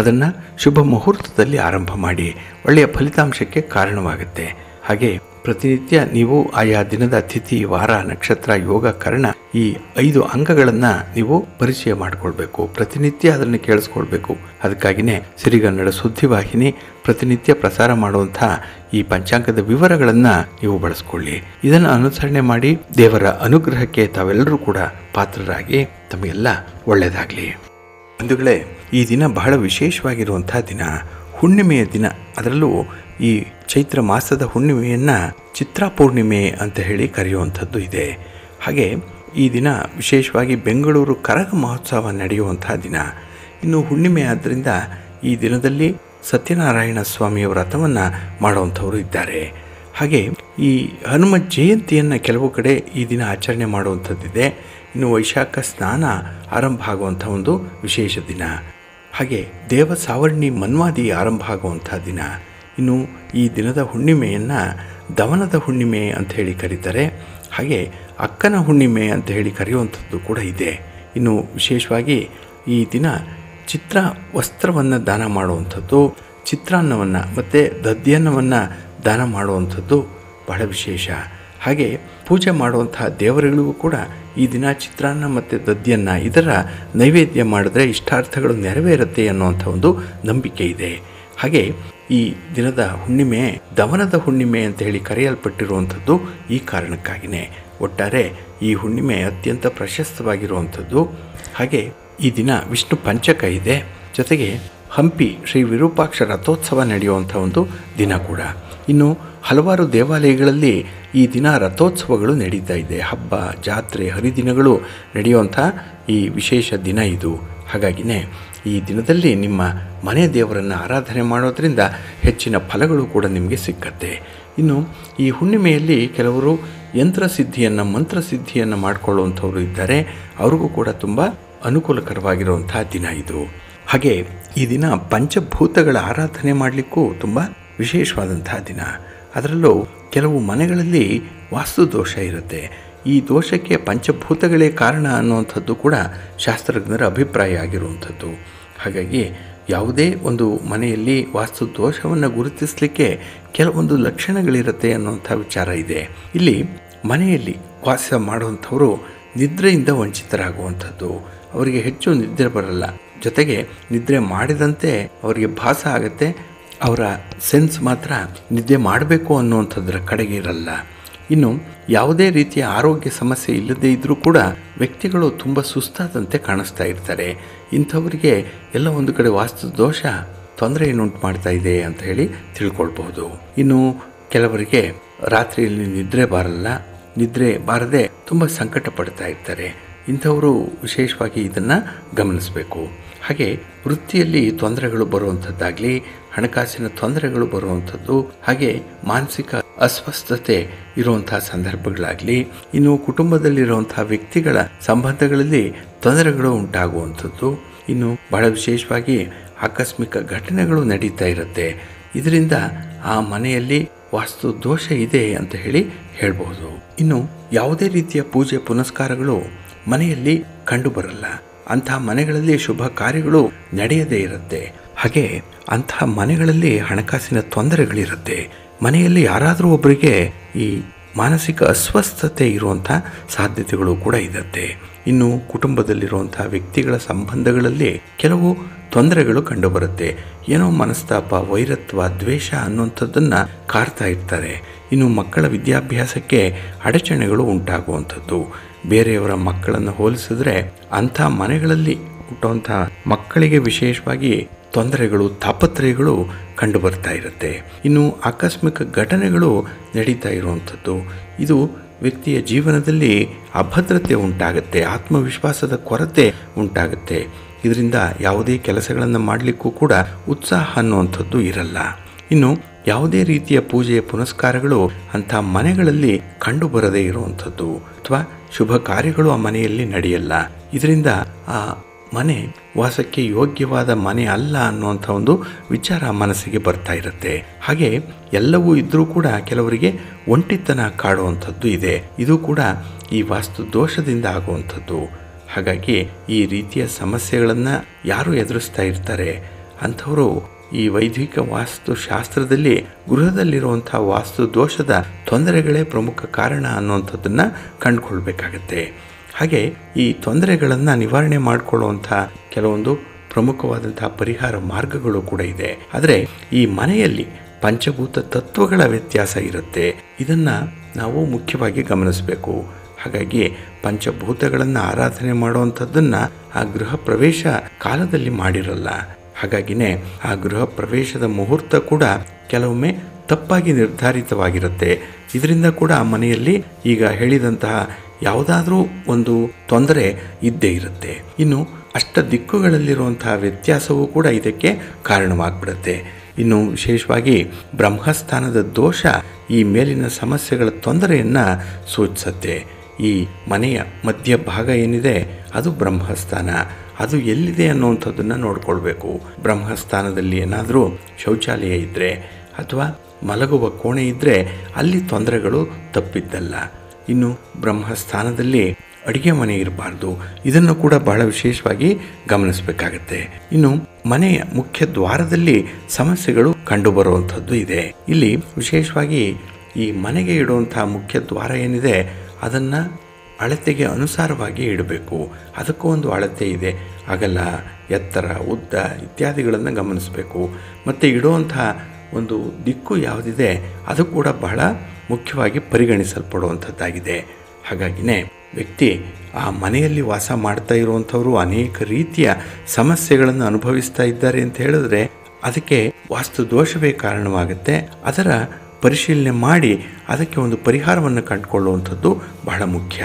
ಅದನ್ನು ಶುಭ ಮುಹೂರ್ತದಲ್ಲಿ ಆರಂಭ ಮಾಡಿ, ಒಳ್ಳೆಯ ಫಲಿತಾಂಶಕ್ಕೆ ಕಾರಣವಾಗುತ್ತೆ. ಹಾಗೆ ಪ್ರತಿನಿತ್ಯ ನೀವು ಆಯಾ ದಿನದ ತಿಥಿ, ವಾರ, ನಕ್ಷತ್ರ, ಯೋಗ, ಕರ್ಣ ಈ 5 ಅಂಗಗಳನ್ನು ನೀವು ಪರಿಚಯ ಮಾಡಿಕೊಳ್ಬೇಕು. ಪ್ರತಿನಿತ್ಯ ಅದನ್ನು ಕೇಳಿಸ್ಕೊಳ್ಬೇಕು. ಅದಕ್ಕಾಗಿಯೇ ಸಿರಿಗನ್ನಡ ಸುದ್ದಿವಾಹಿನಿ ಪ್ರತಿನಿತ್ಯ ಪ್ರಸಾರ ಮಾಡುವಂಥ ಈ ಪಂಚಾಂಗದ ವಿವರಗಳನ್ನು ನೀವು ಬಳಸ್ಕೊಳ್ಳಿ. ಇದನ್ನು ಅನುಸರಣೆ ಮಾಡಿ ದೇವರ ಅನುಗ್ರಹಕ್ಕೆ ತಾವೆಲ್ಲರೂ ಕೂಡ ಪಾತ್ರರಾಗಿ ತಮಗೆಲ್ಲ ಒಳ್ಳೆಯದಾಗಲಿ. ಬಂಧುಗಳೇ, ಈ ದಿನ ಬಹಳ ವಿಶೇಷವಾಗಿರುವಂಥ ದಿನ, ಹುಣ್ಣಿಮೆಯ ದಿನ. ಅದರಲ್ಲೂ ಈ ಚೈತ್ರ ಮಾಸದ ಹುಣ್ಣಿಮೆಯನ್ನು ಚಿತ್ರಾ ಪೂರ್ಣಿಮೆ ಅಂತ ಹೇಳಿ ಕರೆಯುವಂಥದ್ದು ಇದೆ. ಹಾಗೆ ಈ ದಿನ ವಿಶೇಷವಾಗಿ ಬೆಂಗಳೂರು ಕರಗ ಮಹೋತ್ಸವ ನಡೆಯುವಂಥ ದಿನ. ಇನ್ನು ಹುಣ್ಣಿಮೆ ಆದ್ದರಿಂದ ಈ ದಿನದಲ್ಲಿ ಸತ್ಯನಾರಾಯಣ ಸ್ವಾಮಿಯ ವ್ರತವನ್ನು ಮಾಡುವಂಥವರು ಇದ್ದಾರೆ. ಹಾಗೆ ಈ ಹನುಮ ಜಯಂತಿಯನ್ನು ಕೆಲವು ಕಡೆ ಈ ದಿನ ಆಚರಣೆ ಮಾಡುವಂಥದ್ದಿದೆ. ಇನ್ನು ವೈಶಾಖ ಸ್ನಾನ ಆರಂಭ ಆಗುವಂಥ ಒಂದು ವಿಶೇಷ ದಿನ. ಹಾಗೆ ದೇವ ಸಾವರ್ಣಿ ಮನ್ವಾದಿ ಆರಂಭ ಆಗುವಂಥ ದಿನ. ಇನ್ನು ಈ ದಿನದ ಹುಣ್ಣಿಮೆಯನ್ನು ದವನದ ಹುಣ್ಣಿಮೆ ಅಂತ ಹೇಳಿ ಕರೀತಾರೆ. ಹಾಗೆ ಅಕ್ಕನ ಹುಣ್ಣಿಮೆ ಅಂತ ಹೇಳಿ ಕರೆಯುವಂಥದ್ದು ಕೂಡ ಇದೆ. ಇನ್ನು ವಿಶೇಷವಾಗಿ ಈ ದಿನ ಚಿತ್ರ ವಸ್ತ್ರವನ್ನು ದಾನ ಮಾಡುವಂಥದ್ದು, ಚಿತ್ರಾನ್ನವನ್ನು ಮತ್ತು ದಧ್ಯನ್ನವನ್ನು ದಾನ ಮಾಡುವಂಥದ್ದು ಬಹಳ ವಿಶೇಷ. ಹಾಗೆ ಪೂಜೆ ಮಾಡುವಂತಹ ದೇವರುಗಳಿಗೂ ಕೂಡ ಈ ದಿನ ಚಿತ್ರಾನ್ನ ಮತ್ತು ದಧ್ಯನ್ನ ಇದರ ನೈವೇದ್ಯ ಮಾಡಿದ್ರೆ ಇಷ್ಟಾರ್ಥಗಳು ನೆರವೇರುತ್ತೆ ಅನ್ನುವಂಥ ಒಂದು ನಂಬಿಕೆ ಇದೆ. ಹಾಗೆ ಈ ದಿನದ ಹುಣ್ಣಿಮೆ ದಮನದ ಹುಣ್ಣಿಮೆ ಅಂತ ಹೇಳಿ ಕರೆಯಲ್ಪಟ್ಟಿರುವಂಥದ್ದು ಈ ಕಾರಣಕ್ಕಾಗಿಯೇ. ಒಟ್ಟಾರೆ ಈ ಹುಣ್ಣಿಮೆ ಅತ್ಯಂತ ಪ್ರಶಸ್ತವಾಗಿರುವಂಥದ್ದು. ಹಾಗೆ ಈ ದಿನ ವಿಷ್ಣು ಪಂಚಕ ಇದೆ, ಜೊತೆಗೆ ಹಂಪಿ ಶ್ರೀ ವಿರೂಪಾಕ್ಷ ರಥೋತ್ಸವ ನಡೆಯುವಂಥ ಒಂದು ದಿನ ಕೂಡ. ಇನ್ನು ಹಲವಾರು ದೇವಾಲಯಗಳಲ್ಲಿ ಈ ದಿನ ರಥೋತ್ಸವಗಳು ನಡೀತಾ ಇದೆ. ಹಬ್ಬ, ಜಾತ್ರೆ, ಹರಿದಿನಗಳು ನಡೆಯುವಂಥ ಈ ವಿಶೇಷ ದಿನ ಇದು. ಹಾಗಾಗಿನೇ ಈ ದಿನದಲ್ಲಿ ನಿಮ್ಮ ಮನೆ ದೇವರನ್ನು ಆರಾಧನೆ ಮಾಡೋದ್ರಿಂದ ಹೆಚ್ಚಿನ ಫಲಗಳು ಕೂಡ ನಿಮಗೆ ಸಿಕ್ಕತ್ತೆ. ಇನ್ನು ಈ ಹುಣ್ಣಿಮೆಯಲ್ಲಿ ಕೆಲವರು ಯಂತ್ರಸಿದ್ಧಿಯನ್ನು, ಮಂತ್ರಸಿದ್ಧಿಯನ್ನು ಮಾಡಿಕೊಳ್ಳುವಂಥವ್ರು ಇದ್ದಾರೆ. ಅವ್ರಿಗೂ ಕೂಡ ತುಂಬ ಅನುಕೂಲಕರವಾಗಿರುವಂಥ ದಿನ ಇದು. ಹಾಗೆ ಈ ದಿನ ಪಂಚಭೂತಗಳ ಆರಾಧನೆ ಮಾಡಲಿಕ್ಕೂ ತುಂಬ ವಿಶೇಷವಾದಂತಹ ದಿನ. ಅದರಲ್ಲೂ ಕೆಲವು ಮನೆಗಳಲ್ಲಿ ವಾಸ್ತು ದೋಷ ಇರುತ್ತೆ. ಈ ದೋಷಕ್ಕೆ ಪಂಚಭೂತಗಳೇ ಕಾರಣ ಅನ್ನುವಂಥದ್ದು ಕೂಡ ಶಾಸ್ತ್ರಜ್ಞರ ಅಭಿಪ್ರಾಯ ಆಗಿರುವಂಥದ್ದು. ಹಾಗಾಗಿ ಯಾವುದೇ ಒಂದು ಮನೆಯಲ್ಲಿ ವಾಸ್ತು ದೋಷವನ್ನು ಗುರುತಿಸಲಿಕ್ಕೆ ಕೆಲವೊಂದು ಲಕ್ಷಣಗಳಿರುತ್ತೆ ಅನ್ನುವಂಥ ವಿಚಾರ ಇದೆ. ಇಲ್ಲಿ ಮನೆಯಲ್ಲಿ ವಾಸ ಮಾಡುವಂಥವರು ನಿದ್ರೆಯಿಂದ ವಂಚಿತರಾಗುವಂಥದ್ದು. ಅವರಿಗೆ ಹೆಚ್ಚು ನಿದ್ರೆ ಬರಲ್ಲ, ಜೊತೆಗೆ ನಿದ್ರೆ ಮಾಡಿದಂತೆ ಅವರಿಗೆ ಭಾಸ ಆಗುತ್ತೆ. ಅವರ ಸೆನ್ಸ್ ಮಾತ್ರ ನಿದ್ದೆ ಮಾಡಬೇಕು ಅನ್ನುವಂಥದ್ರ ಕಡೆಗೆ ಇರಲ್ಲ. ಇನ್ನು ಯಾವುದೇ ರೀತಿಯ ಆರೋಗ್ಯ ಸಮಸ್ಯೆ ಇಲ್ಲದೇ ಇದ್ದರೂ ಕೂಡ ವ್ಯಕ್ತಿಗಳು ತುಂಬ ಸುಸ್ತಾದಂತೆ ಕಾಣಿಸ್ತಾ ಇರ್ತಾರೆ. ಇಂಥವರಿಗೆ ಎಲ್ಲ ಒಂದು ಕಡೆ ವಾಸ್ತು ದೋಷ ತೊಂದರೆಯನ್ನುಂಟು ಮಾಡ್ತಾ ಇದೆ ಅಂತ ಹೇಳಿ ತಿಳ್ಕೊಳ್ಬಹುದು. ಇನ್ನು ಕೆಲವರಿಗೆ ರಾತ್ರಿಯಲ್ಲಿ ನಿದ್ರೆ ಬರಲ್ಲ, ನಿದ್ರೆ ಬಾರದೆ ತುಂಬ ಸಂಕಟ ಪಡ್ತಾ ಇರ್ತಾರೆ. ಇಂಥವರು ವಿಶೇಷವಾಗಿ ಇದನ್ನು ಗಮನಿಸಬೇಕು. ಹಾಗೆ ವೃತ್ತಿಯಲ್ಲಿ ತೊಂದರೆಗಳು ಬರುವಂಥದ್ದಾಗಲಿ, ಹಣಕಾಸಿನ ತೊಂದರೆಗಳು ಬರುವಂಥದ್ದು, ಹಾಗೆ ಮಾನಸಿಕ ಅಸ್ವಸ್ಥತೆ ಇರುವಂಥ ಸಂದರ್ಭಗಳಾಗಲಿ, ಇನ್ನು ಕುಟುಂಬದಲ್ಲಿರುವಂಥ ವ್ಯಕ್ತಿಗಳ ಸಂಬಂಧಗಳಲ್ಲಿ ತೊಂದರೆಗಳು ಉಂಟಾಗುವಂಥದ್ದು, ಇನ್ನು ಬಹಳ ವಿಶೇಷವಾಗಿ ಆಕಸ್ಮಿಕ ಘಟನೆಗಳು ನಡೀತಾ ಇರುತ್ತೆ. ಇದರಿಂದ ಆ ಮನೆಯಲ್ಲಿ ವಾಸ್ತು ದೋಷ ಇದೆ ಅಂತ ಹೇಳಿ ಹೇಳ್ಬೋದು. ಇನ್ನು ಯಾವುದೇ ರೀತಿಯ ಪೂಜೆ ಪುನಸ್ಕಾರಗಳು ಮನೆಯಲ್ಲಿ ಕಂಡುಬರಲ್ಲ. ಅಂತಹ ಮನೆಗಳಲ್ಲಿ ಶುಭ ಕಾರ್ಯಗಳು ನಡೆಯದೇ ಇರುತ್ತೆ. ಹಾಗೆ ಅಂತಹ ಮನೆಗಳಲ್ಲಿ ಹಣಕಾಸಿನ ತೊಂದರೆಗಳಿರುತ್ತೆ. ಮನೆಯಲ್ಲಿ ಯಾರಾದರೂ ಒಬ್ಬರಿಗೆ ಈ ಮಾನಸಿಕ ಅಸ್ವಸ್ಥತೆ ಇರುವಂಥ ಸಾಧ್ಯತೆಗಳು ಕೂಡ ಇರುತ್ತೆ. ಇನ್ನು ಕುಟುಂಬದಲ್ಲಿರುವಂಥ ವ್ಯಕ್ತಿಗಳ ಸಂಬಂಧಗಳಲ್ಲಿ ಕೆಲವು ತೊಂದರೆಗಳು ಕಂಡುಬರುತ್ತೆ. ಏನೋ ಮನಸ್ತಾಪ, ವೈರತ್ವ, ದ್ವೇಷ ಅನ್ನುವಂಥದ್ದನ್ನು ಕಾಡ್ತಾ ಇರ್ತಾರೆ. ಇನ್ನು ಮಕ್ಕಳ ವಿದ್ಯಾಭ್ಯಾಸಕ್ಕೆ ಅಡಚಣೆಗಳು ಉಂಟಾಗುವಂಥದ್ದು. ಬೇರೆಯವರ ಮಕ್ಕಳನ್ನು ಹೋಲಿಸಿದ್ರೆ ಅಂಥ ಮನೆಗಳಲ್ಲಿ ಹುಟ್ಟುವಂಥ ಮಕ್ಕಳಿಗೆ ವಿಶೇಷವಾಗಿ ತೊಂದರೆಗಳು, ತಾಪತ್ರಯಗಳು ಕಂಡುಬರ್ತಾ ಇರುತ್ತೆ. ಇನ್ನು ಆಕಸ್ಮಿಕ ಘಟನೆಗಳು ನಡೀತಾ ಇರುವಂಥದ್ದು. ಇದು ವ್ಯಕ್ತಿಯ ಜೀವನದಲ್ಲಿ ಅಭದ್ರತೆ ಉಂಟಾಗುತ್ತೆ, ಆತ್ಮವಿಶ್ವಾಸದ ಕೊರತೆ ಉಂಟಾಗುತ್ತೆ. ಇದರಿಂದ ಯಾವುದೇ ಕೆಲಸಗಳನ್ನು ಮಾಡಲಿಕ್ಕೂ ಕೂಡ ಉತ್ಸಾಹ ಅನ್ನುವಂಥದ್ದು ಇರಲ್ಲ. ಇನ್ನು ಯಾವುದೇ ರೀತಿಯ ಪೂಜೆಯ ಪುನಸ್ಕಾರಗಳು ಅಂಥ ಮನೆಗಳಲ್ಲಿ ಕಂಡುಬರದೇ ಇರುವಂಥದ್ದು, ಅಥವಾ ಶುಭ ಕಾರ್ಯಗಳು ಆ ಮನೆಯಲ್ಲಿ ನಡೆಯಲ್ಲ. ಇದರಿಂದ ಆ ಮನೆ ವಾಸಕ್ಕೆ ಯೋಗ್ಯವಾದ ಮನೆ ಅಲ್ಲ ಅನ್ನುವಂಥ ಒಂದು ವಿಚಾರ ಮನಸ್ಸಿಗೆ ಬರ್ತಾ ಇರುತ್ತೆ. ಹಾಗೆ ಎಲ್ಲವೂ ಇದ್ದರೂ ಕೂಡ ಕೆಲವರಿಗೆ ಒಂಟಿತನ ಕಾಡುವಂಥದ್ದು ಇದೆ. ಇದು ಕೂಡ ಈ ವಾಸ್ತು ದೋಷದಿಂದ ಆಗುವಂಥದ್ದು. ಹಾಗಾಗಿ ಈ ರೀತಿಯ ಸಮಸ್ಯೆಗಳನ್ನು ಯಾರು ಎದುರಿಸ್ತಾ ಇರ್ತಾರೆ ಅಂಥವರು ಈ ವೈದಿಕ ವಾಸ್ತುಶಾಸ್ತ್ರದಲ್ಲಿ ಗೃಹದಲ್ಲಿರುವಂಥ ವಾಸ್ತು ದೋಷದ ತೊಂದರೆಗಳೇ ಪ್ರಮುಖ ಕಾರಣ ಅನ್ನುವಂಥದ್ದನ್ನು ಕಂಡುಕೊಳ್ಬೇಕಾಗತ್ತೆ. ಹಾಗೆ ಈ ತೊಂದರೆಗಳನ್ನು ನಿವಾರಣೆ ಮಾಡಿಕೊಳ್ಳುವಂಥ ಕೆಲವೊಂದು ಪ್ರಮುಖವಾದಂಥ ಪರಿಹಾರ ಮಾರ್ಗಗಳು ಕೂಡ ಇದೆ. ಆದರೆ ಈ ಮನೆಯಲ್ಲಿ ಪಂಚಭೂತ ತತ್ವಗಳ ವ್ಯತ್ಯಾಸ ಇರುತ್ತೆ. ಇದನ್ನು ನಾವು ಮುಖ್ಯವಾಗಿ ಗಮನಿಸಬೇಕು. ಹಾಗಾಗಿ ಪಂಚಭೂತಗಳನ್ನು ಆರಾಧನೆ ಮಾಡುವಂಥದ್ದನ್ನು ಆ ಗೃಹ ಪ್ರವೇಶ ಕಾಲದಲ್ಲಿ ಮಾಡಿರಲ್ಲ. ಹಾಗಾಗಿನೇ ಆ ಗೃಹ ಪ್ರವೇಶದ ಮುಹೂರ್ತ ಕೂಡ ಕೆಲವೊಮ್ಮೆ ತಪ್ಪಾಗಿ ನಿರ್ಧಾರಿತವಾಗಿರುತ್ತೆ. ಇದರಿಂದ ಕೂಡ ಆ ಮನೆಯಲ್ಲಿ ಈಗ ಹೇಳಿದಂತಹ ಯಾವುದಾದ್ರೂ ಒಂದು ತೊಂದರೆ ಇದ್ದೇ ಇರುತ್ತೆ. ಇನ್ನು ಅಷ್ಟ ದಿಕ್ಕುಗಳಲ್ಲಿರುವಂತಹ ವ್ಯತ್ಯಾಸವೂ ಕೂಡ ಇದಕ್ಕೆ ಕಾರಣವಾಗ್ಬಿಡುತ್ತೆ. ಇನ್ನು ವಿಶೇಷವಾಗಿ ಬ್ರಹ್ಮಸ್ಥಾನದ ದೋಷ ಈ ಮೇಲಿನ ಸಮಸ್ಯೆಗಳ ತೊಂದರೆಯನ್ನು ಸೂಚಿಸುತ್ತೆ. ಈ ಮನೆಯ ಮಧ್ಯಭಾಗ ಏನಿದೆ ಅದು ಬ್ರಹ್ಮಸ್ಥಾನ. ಅದು ಎಲ್ಲಿದೆ ಅನ್ನುವಂಥದ್ದನ್ನು ನೋಡ್ಕೊಳ್ಬೇಕು. ಬ್ರಹ್ಮಸ್ಥಾನದಲ್ಲಿ ಏನಾದರೂ ಶೌಚಾಲಯ ಇದ್ದರೆ ಅಥವಾ ಮಲಗುವ ಕೋಣೆ ಇದ್ದರೆ ಅಲ್ಲಿ ತೊಂದರೆಗಳು ತಪ್ಪಿದ್ದಲ್ಲ. ಇನ್ನು ಬ್ರಹ್ಮಸ್ಥಾನದಲ್ಲಿ ಅಡುಗೆ ಮನೆ ಇರಬಾರ್ದು. ಇದನ್ನು ಕೂಡ ಬಹಳ ವಿಶೇಷವಾಗಿ ಗಮನಿಸಬೇಕಾಗತ್ತೆ. ಇನ್ನು ಮನೆಯ ಮುಖ್ಯ ದ್ವಾರದಲ್ಲಿ ಸಮಸ್ಯೆಗಳು ಕಂಡುಬರುವಂಥದ್ದು ಇದೆ. ಇಲ್ಲಿ ವಿಶೇಷವಾಗಿ ಈ ಮನೆಗೆ ಇಡುವಂತಹ ಮುಖ್ಯ ದ್ವಾರ ಏನಿದೆ ಅದನ್ನು ಅಳತೆಗೆ ಅನುಸಾರವಾಗಿ ಇಡಬೇಕು. ಅದಕ್ಕೂ ಒಂದು ಅಳತೆ ಇದೆ. ಅಗಲ, ಎತ್ತರ, ಉದ್ದ ಇತ್ಯಾದಿಗಳನ್ನು ಗಮನಿಸಬೇಕು. ಮತ್ತು ಇಡುವಂತಹ ಒಂದು ದಿಕ್ಕು ಯಾವುದಿದೆ ಅದು ಕೂಡ ಬಹಳ ಮುಖ್ಯವಾಗಿ ಪರಿಗಣಿಸಲ್ಪಡುವಂಥದ್ದಾಗಿದೆ. ಹಾಗಾಗಿನೇ ವ್ಯಕ್ತಿ ಆ ಮನೆಯಲ್ಲಿ ವಾಸ ಮಾಡ್ತಾ ಇರುವಂಥವರು ಅನೇಕ ರೀತಿಯ ಸಮಸ್ಯೆಗಳನ್ನು ಅನುಭವಿಸ್ತಾ ಇದ್ದಾರೆ ಅಂತ ಹೇಳಿದ್ರೆ ಅದಕ್ಕೆ ವಾಸ್ತು ದೋಷವೇ ಕಾರಣವಾಗುತ್ತೆ. ಅದರ ಪರಿಶೀಲನೆ ಮಾಡಿ ಅದಕ್ಕೆ ಒಂದು ಪರಿಹಾರವನ್ನು ಕಂಡುಕೊಳ್ಳುವಂಥದ್ದು ಬಹಳ ಮುಖ್ಯ.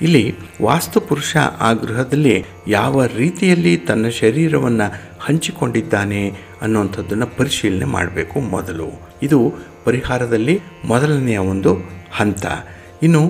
ಇಲ್ಲಿ ವಾಸ್ತು ಪುರುಷ ಆ ಗೃಹದಲ್ಲಿ ಯಾವ ರೀತಿಯಲ್ಲಿ ತನ್ನ ಶರೀರವನ್ನು ಹಂಚಿಕೊಂಡಿದ್ದಾನೆ ಅನ್ನುವಂಥದ್ದನ್ನು ಪರಿಶೀಲನೆ ಮಾಡಬೇಕು ಮೊದಲು. ಇದು ಪರಿಹಾರದಲ್ಲಿ ಮೊದಲನೆಯ ಒಂದು ಹಂತ. ಇನ್ನು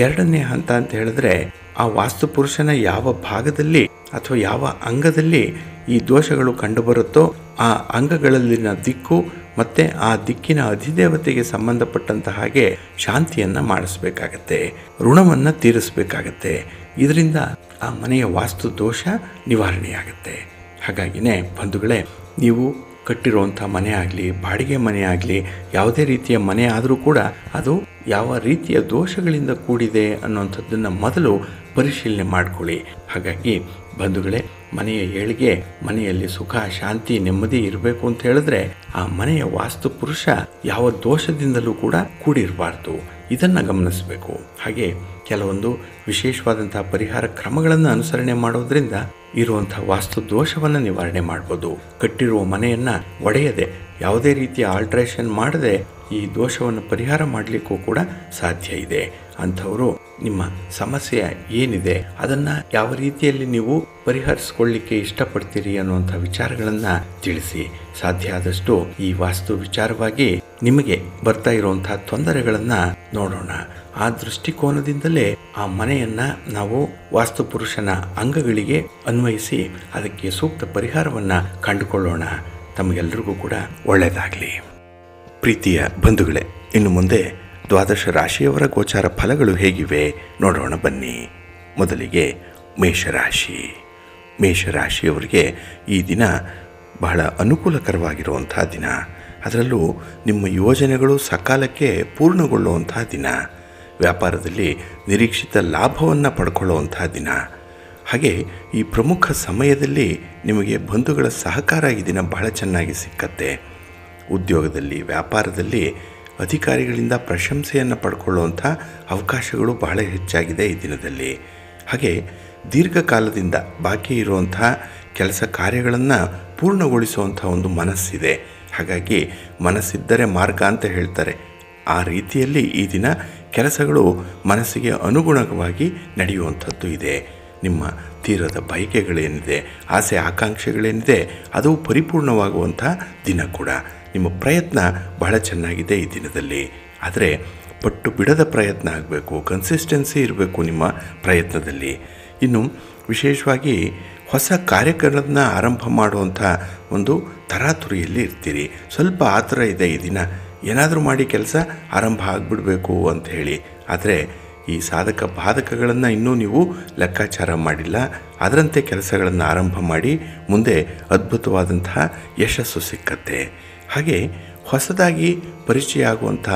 ಎರಡನೇ ಹಂತ ಅಂತ ಹೇಳಿದ್ರೆ ಆ ವಾಸ್ತು ಪುರುಷನ ಯಾವ ಭಾಗದಲ್ಲಿ ಅಥವಾ ಯಾವ ಅಂಗದಲ್ಲಿ ಈ ದೋಷಗಳು ಕಂಡುಬರುತ್ತೋ ಆ ಅಂಗಗಳಲ್ಲಿನ ದಿಕ್ಕು ಮತ್ತು ಆ ದಿಕ್ಕಿನ ಅಧಿದೇವತೆಗೆ ಸಂಬಂಧಪಟ್ಟಂತ ಹಾಗೆ ಶಾಂತಿಯನ್ನು ಮಾಡಿಸ್ಬೇಕಾಗತ್ತೆ, ಋಣವನ್ನು ತೀರಿಸಬೇಕಾಗತ್ತೆ. ಇದರಿಂದ ಆ ಮನೆಯ ವಾಸ್ತು ದೋಷ ನಿವಾರಣೆಯಾಗುತ್ತೆ. ಹಾಗಾಗಿನೇ ಬಂಧುಗಳೇ, ನೀವು ಕಟ್ಟಿರುವಂಥ ಮನೆ ಆಗಲಿ, ಬಾಡಿಗೆ ಮನೆ ಆಗಲಿ, ಯಾವುದೇ ರೀತಿಯ ಮನೆ ಆದರೂ ಕೂಡ ಅದು ಯಾವ ರೀತಿಯ ದೋಷಗಳಿಂದ ಕೂಡಿದೆ ಅನ್ನುವಂಥದ್ದನ್ನು ಮೊದಲು ಪರಿಶೀಲನೆ ಮಾಡಿಕೊಳ್ಳಿ. ಹಾಗಾಗಿ ಬಂಧುಗಳೇ, ಮನೆಯ ಏಳಿಗೆ, ಮನೆಯಲ್ಲಿ ಸುಖ, ಶಾಂತಿ, ನೆಮ್ಮದಿ ಇರಬೇಕು ಅಂತ ಹೇಳಿದ್ರೆ ಆ ಮನೆಯ ವಾಸ್ತು ಪುರುಷ ಯಾವ ದೋಷದಿಂದಲೂ ಕೂಡ ಕೂಡಿರಬಾರ್ದು. ಇದನ್ನು ಗಮನಿಸಬೇಕು. ಹಾಗೆ ಕೆಲವೊಂದು ವಿಶೇಷವಾದಂತಹ ಪರಿಹಾರ ಕ್ರಮಗಳನ್ನು ಅನುಸರಣೆ ಮಾಡೋದ್ರಿಂದ ಇರುವಂಥ ವಾಸ್ತು ದೋಷವನ್ನು ನಿವಾರಣೆ ಮಾಡ್ಬೋದು. ಕಟ್ಟಿರುವ ಮನೆಯನ್ನು ಒಡೆಯದೆ ಯಾವುದೇ ರೀತಿಯ ಆಲ್ಟ್ರೇಷನ್ ಮಾಡದೆ ಈ ದೋಷವನ್ನು ಪರಿಹಾರ ಮಾಡಲಿಕ್ಕೂ ಕೂಡ ಸಾಧ್ಯ ಇದೆ. ಅಂಥವರು ನಿಮ್ಮ ಸಮಸ್ಯೆ ಏನಿದೆ ಅದನ್ನು ಯಾವ ರೀತಿಯಲ್ಲಿ ನೀವು ಪರಿಹರಿಸಿಕೊಳ್ಳಿಕ್ಕೆ ಇಷ್ಟಪಡ್ತೀರಿ ಅನ್ನುವಂಥ ವಿಚಾರಗಳನ್ನು ತಿಳಿಸಿ. ಸಾಧ್ಯ ಆದಷ್ಟು ಈ ವಾಸ್ತು ವಿಚಾರವಾಗಿ ನಿಮಗೆ ಬರ್ತಾ ಇರುವಂತಹ ತೊಂದರೆಗಳನ್ನು ನೋಡೋಣ. ಆ ದೃಷ್ಟಿಕೋನದಿಂದಲೇ ಆ ಮನೆಯನ್ನ ನಾವು ವಾಸ್ತು ಪುರುಷನ ಅಂಗಗಳಿಗೆ ಅನ್ವಯಿಸಿ ಅದಕ್ಕೆ ಸೂಕ್ತ ಪರಿಹಾರವನ್ನ ಕಂಡುಕೊಳ್ಳೋಣ. ತಮಗೆಲ್ಲರಿಗೂ ಕೂಡ ಒಳ್ಳೆಯದಾಗಲಿ. ಪ್ರೀತಿಯ ಬಂಧುಗಳೇ, ಇನ್ನು ಮುಂದೆ ದ್ವಾದಶ ರಾಶಿಯವರ ಗೋಚಾರ ಫಲಗಳು ಹೇಗಿವೆ ನೋಡೋಣ ಬನ್ನಿ. ಮೊದಲಿಗೆ ಮೇಷರಾಶಿ. ಮೇಷರಾಶಿಯವರಿಗೆ ಈ ದಿನ ಬಹಳ ಅನುಕೂಲಕರವಾಗಿರುವಂಥ ದಿನ. ಅದರಲ್ಲೂ ನಿಮ್ಮ ಯೋಜನೆಗಳು ಸಕಾಲಕ್ಕೆ ಪೂರ್ಣಗೊಳ್ಳುವಂಥ ದಿನ. ವ್ಯಾಪಾರದಲ್ಲಿ ನಿರೀಕ್ಷಿತ ಲಾಭವನ್ನು ಪಡ್ಕೊಳ್ಳುವಂಥ ದಿನ. ಹಾಗೆ ಈ ಪ್ರಮುಖ ಸಮಯದಲ್ಲಿ ನಿಮಗೆ ಬಂಧುಗಳ ಸಹಕಾರ ಈ ದಿನ ಬಹಳ ಚೆನ್ನಾಗಿ ಸಿಕ್ಕತ್ತೆ. ಉದ್ಯೋಗದಲ್ಲಿ, ವ್ಯಾಪಾರದಲ್ಲಿ ಅಧಿಕಾರಿಗಳಿಂದ ಪ್ರಶಂಸೆಯನ್ನು ಪಡ್ಕೊಳ್ಳುವಂಥ ಅವಕಾಶಗಳು ಬಹಳ ಹೆಚ್ಚಾಗಿದೆ ಈ ದಿನದಲ್ಲಿ. ಹಾಗೆ ದೀರ್ಘಕಾಲದಿಂದ ಬಾಕಿ ಇರುವಂಥ ಕೆಲಸ ಕಾರ್ಯಗಳನ್ನು ಪೂರ್ಣಗೊಳಿಸುವಂಥ ಒಂದು ಮನಸ್ಸಿದೆ. ಹಾಗಾಗಿ ಮನಸ್ಸಿದ್ದರೆ ಮಾರ್ಗ ಅಂತ ಹೇಳ್ತಾರೆ. ಆ ರೀತಿಯಲ್ಲಿ ಈ ದಿನ ಕೆಲಸಗಳು ಮನಸ್ಸಿಗೆ ಅನುಗುಣವಾಗಿ ನಡೆಯುವಂಥದ್ದು ಇದೆ. ನಿಮ್ಮ ತೀರದ ಬಯಕೆಗಳೇನಿದೆ, ಆಸೆ ಆಕಾಂಕ್ಷೆಗಳೇನಿದೆ ಅದು ಪರಿಪೂರ್ಣವಾಗುವಂಥ ದಿನ ಕೂಡ. ನಿಮ್ಮ ಪ್ರಯತ್ನ ಬಹಳ ಚೆನ್ನಾಗಿದೆ ಈ ದಿನದಲ್ಲಿ. ಆದರೆ ಪಟ್ಟು ಬಿಡದ ಪ್ರಯತ್ನ ಆಗಬೇಕು, ಕನ್ಸಿಸ್ಟೆನ್ಸಿ ಇರಬೇಕು ನಿಮ್ಮ ಪ್ರಯತ್ನದಲ್ಲಿ. ಇನ್ನು ವಿಶೇಷವಾಗಿ ಹೊಸ ಕಾರ್ಯಕ್ರಮಗಳನ್ನು ಆರಂಭ ಮಾಡುವಂಥ ಒಂದು ತರಾತುರಿಯಲ್ಲಿ ಇರ್ತೀರಿ. ಸ್ವಲ್ಪ ಆತರ ಇದೆ ಈ ದಿನ, ಏನಾದರೂ ಮಾಡಿ ಕೆಲಸ ಆರಂಭ ಆಗಿಬಿಡಬೇಕು ಅಂತ ಹೇಳಿ. ಆದರೆ ಈ ಸಾಧಕ ಬಾಧಕಗಳನ್ನು ಇನ್ನೂ ನೀವು ಲೆಕ್ಕಾಚಾರ ಮಾಡಿಲ್ಲ. ಅದರಂತೆ ಕೆಲಸಗಳನ್ನು ಆರಂಭ ಮಾಡಿ ಮುಂದೆ ಅದ್ಭುತವಾದಂತಹ ಯಶಸ್ಸು ಸಿಕ್ಕತ್ತೆ. ಹಾಗೆ ಹೊಸದಾಗಿ ಪರಿಚಯ ಆಗುವಂಥ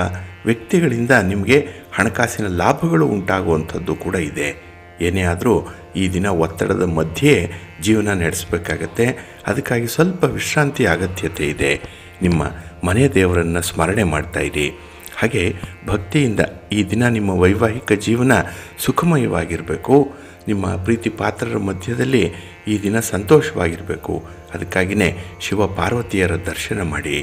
ವ್ಯಕ್ತಿಗಳಿಂದ ನಿಮಗೆ ಹಣಕಾಸಿನ ಲಾಭಗಳು ಉಂಟಾಗುವಂಥದ್ದು ಕೂಡ ಇದೆ. ಏನೇ ಆದರೂ ಈ ದಿನ ಒತ್ತಡದ ಮಧ್ಯೆ ಜೀವನ ನಡೆಸಬೇಕಾಗತ್ತೆ. ಅದಕ್ಕಾಗಿ ಸ್ವಲ್ಪ ವಿಶ್ರಾಂತಿ ಅಗತ್ಯತೆ ಇದೆ. ನಿಮ್ಮ ಮನೆ ದೇವರನ್ನು ಸ್ಮರಣೆ ಮಾಡ್ತಾ ಇರಿ. ಹಾಗೆ ಭಕ್ತಿಯಿಂದ ಈ ದಿನ ನಿಮ್ಮ ವೈವಾಹಿಕ ಜೀವನ ಸುಖಮಯವಾಗಿರಬೇಕು. ನಿಮ್ಮ ಪ್ರೀತಿ ಪಾತ್ರರ ಮಧ್ಯದಲ್ಲಿ ಈ ದಿನ ಸಂತೋಷವಾಗಿರಬೇಕು. ಅದಕ್ಕಾಗಿಯೇ ಶಿವ ಪಾರ್ವತಿಯರ ದರ್ಶನ ಮಾಡಿ,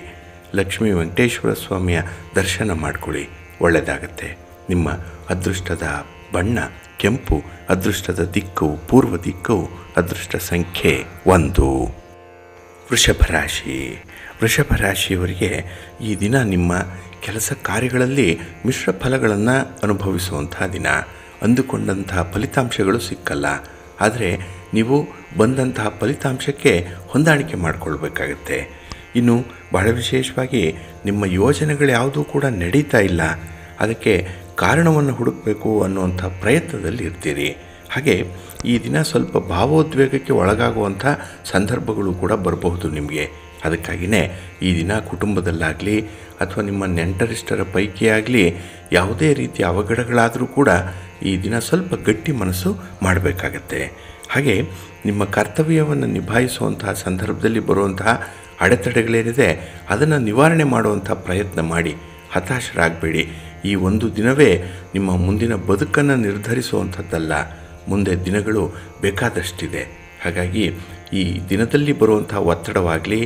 ಲಕ್ಷ್ಮೀ ವೆಂಕಟೇಶ್ವರ ಸ್ವಾಮಿಯ ದರ್ಶನ ಮಾಡಿಕೊಳ್ಳಿ, ಒಳ್ಳೆಯದಾಗತ್ತೆ. ನಿಮ್ಮ ಅದೃಷ್ಟದ ಬಣ್ಣ ಕೆಂಪು, ಅದೃಷ್ಟದ ದಿಕ್ಕು ಪೂರ್ವ ದಿಕ್ಕು, ಅದೃಷ್ಟ ಸಂಖ್ಯೆ 1. ವೃಷಭ ರಾಶಿ. ವೃಷಭ ರಾಶಿಯವರಿಗೆ ಈ ದಿನ ನಿಮ್ಮ ಕೆಲಸ ಕಾರ್ಯಗಳಲ್ಲಿ ಮಿಶ್ರ ಫಲಗಳನ್ನು ಅನುಭವಿಸುವಂಥ ದಿನ. ಅಂದುಕೊಂಡಂತಹ ಫಲಿತಾಂಶಗಳು ಸಿಕ್ಕಲ್ಲ. ಆದರೆ ನೀವು ಬಂದಂತಹ ಫಲಿತಾಂಶಕ್ಕೆ ಹೊಂದಾಣಿಕೆ ಮಾಡಿಕೊಳ್ಬೇಕಾಗತ್ತೆ. ಇನ್ನು ಬಹಳ ವಿಶೇಷವಾಗಿ ನಿಮ್ಮ ಯೋಜನೆಗಳು ಯಾವುದೂ ಕೂಡ ನಡೀತಾ ಇಲ್ಲ, ಅದಕ್ಕೆ ಕಾರಣವನ್ನು ಹುಡುಕಬೇಕು ಅನ್ನುವಂಥ ಪ್ರಯತ್ನದಲ್ಲಿ ಇರ್ತೀರಿ. ಹಾಗೆ ಈ ದಿನ ಸ್ವಲ್ಪ ಭಾವೋದ್ವೇಗಕ್ಕೆ ಒಳಗಾಗುವಂಥ ಸಂದರ್ಭಗಳು ಕೂಡ ಬರಬಹುದು ನಿಮಗೆ. ಅದಕ್ಕಾಗಿಯೇ ಈ ದಿನ ಕುಟುಂಬದಲ್ಲಾಗಲಿ ಅಥವಾ ನಿಮ್ಮ ನೆಂಟರಿಷ್ಟರ ಪೈಕಿ ಆಗಲಿ ಯಾವುದೇ ರೀತಿಯ ಅವಘಡಗಳಾದರೂ ಕೂಡ ಈ ದಿನ ಸ್ವಲ್ಪ ಗಟ್ಟಿ ಮನಸ್ಸು ಮಾಡಬೇಕಾಗತ್ತೆ. ಹಾಗೆ ನಿಮ್ಮ ಕರ್ತವ್ಯವನ್ನು ನಿಭಾಯಿಸುವಂತಹ ಸಂದರ್ಭದಲ್ಲಿ ಬರುವಂತಹ ಅಡೆತಡೆಗಳೇನಿದೆ ಅದನ್ನು ನಿವಾರಣೆ ಮಾಡುವಂಥ ಪ್ರಯತ್ನ ಮಾಡಿ. ಹತಾಶರಾಗಬೇಡಿ. ಈ ಒಂದು ದಿನವೇ ನಿಮ್ಮ ಮುಂದಿನ ಬದುಕನ್ನು ನಿರ್ಧರಿಸುವಂಥದ್ದಲ್ಲ. ಮುಂದೆ ದಿನಗಳು ಬೇಕಾದಷ್ಟಿದೆ. ಹಾಗಾಗಿ ಈ ದಿನದಲ್ಲಿ ಬರುವಂಥ ಒತ್ತಡವಾಗಲಿ,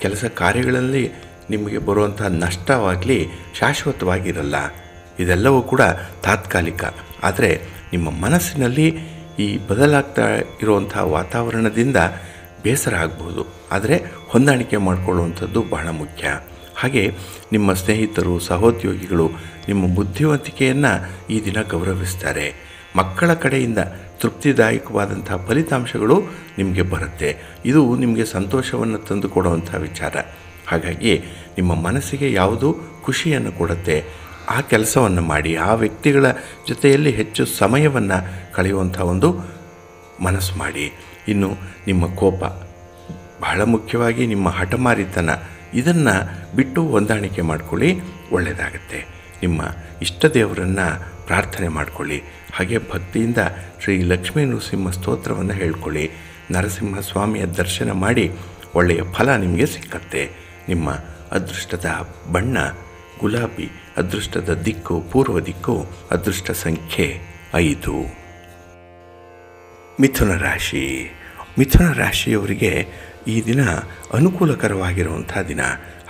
ಕೆಲಸ ಕಾರ್ಯಗಳಲ್ಲಿ ನಿಮಗೆ ಬರುವಂಥ ನಷ್ಟವಾಗಲಿ ಶಾಶ್ವತವಾಗಿರಲ್ಲ. ಇದೆಲ್ಲವೂ ಕೂಡ ತಾತ್ಕಾಲಿಕ. ಆದರೆ ನಿಮ್ಮ ಮನಸ್ಸಿನಲ್ಲಿ ಈ ಬದಲಾಗ್ತಾ ಇರುವಂಥ ವಾತಾವರಣದಿಂದ ಬೇಸರ ಆಗ್ಬೋದು. ಆದರೆ ಹೊಂದಾಣಿಕೆ ಮಾಡಿಕೊಳ್ಳುವಂಥದ್ದು ಬಹಳ ಮುಖ್ಯ. ಹಾಗೆ ನಿಮ್ಮ ಸ್ನೇಹಿತರು, ಸಹೋದ್ಯೋಗಿಗಳು ನಿಮ್ಮ ಬುದ್ಧಿವಂತಿಕೆಯನ್ನು ಈ ದಿನ ಗೌರವಿಸ್ತಾರೆ. ಮಕ್ಕಳ ಕಡೆಯಿಂದ ತೃಪ್ತಿದಾಯಕವಾದಂಥ ಫಲಿತಾಂಶಗಳು ನಿಮಗೆ ಬರುತ್ತೆ. ಇದು ನಿಮಗೆ ಸಂತೋಷವನ್ನು ತಂದುಕೊಡುವಂಥ ವಿಚಾರ. ಹಾಗಾಗಿ ನಿಮ್ಮ ಮನಸ್ಸಿಗೆ ಯಾವುದು ಖುಷಿಯನ್ನು ಕೊಡುತ್ತೆ ಆ ಕೆಲಸವನ್ನು ಮಾಡಿ. ಆ ವ್ಯಕ್ತಿಗಳ ಜೊತೆಯಲ್ಲಿ ಹೆಚ್ಚು ಸಮಯವನ್ನು ಕಳೆಯುವಂಥ ಒಂದು ಮನಸ್ಸು ಮಾಡಿ. ಇನ್ನು ನಿಮ್ಮ ಕೋಪ, ಬಹಳ ಮುಖ್ಯವಾಗಿ ನಿಮ್ಮ ಹಠಮಾರಿತನ, ಇದನ್ನು ಬಿಟ್ಟು ಹೊಂದಾಣಿಕೆ ಮಾಡಿಕೊಳ್ಳಿ, ಒಳ್ಳೆಯದಾಗತ್ತೆ. ನಿಮ್ಮ ಇಷ್ಟ ದೇವರನ್ನು ಪ್ರಾರ್ಥನೆ ಮಾಡಿಕೊಳ್ಳಿ. ಹಾಗೆ ಭಕ್ತಿಯಿಂದ ಶ್ರೀ ಲಕ್ಷ್ಮೀ ನರಸಿಂಹ ಸ್ತೋತ್ರವನ್ನು ಹೇಳ್ಕೊಳ್ಳಿ. ನರಸಿಂಹ ಸ್ವಾಮಿಯ ದರ್ಶನ ಮಾಡಿ ಒಳ್ಳೆಯ ಫಲ ನಿಮಗೆ ಸಿಕ್ಕತ್ತೆ. ನಿಮ್ಮ ಅದೃಷ್ಟದ ಬಣ್ಣ ಗುಲಾಬಿ, ಅದೃಷ್ಟದ ದಿಕ್ಕು ಪೂರ್ವ ದಿಕ್ಕು, ಅದೃಷ್ಟ ಸಂಖ್ಯೆ 5. ಮಿಥುನ ರಾಶಿ. ಮಿಥುನ ರಾಶಿಯವರಿಗೆ ಈ ದಿನ ಅನುಕೂಲಕರವಾಗಿರುವಂಥ ದಿನ.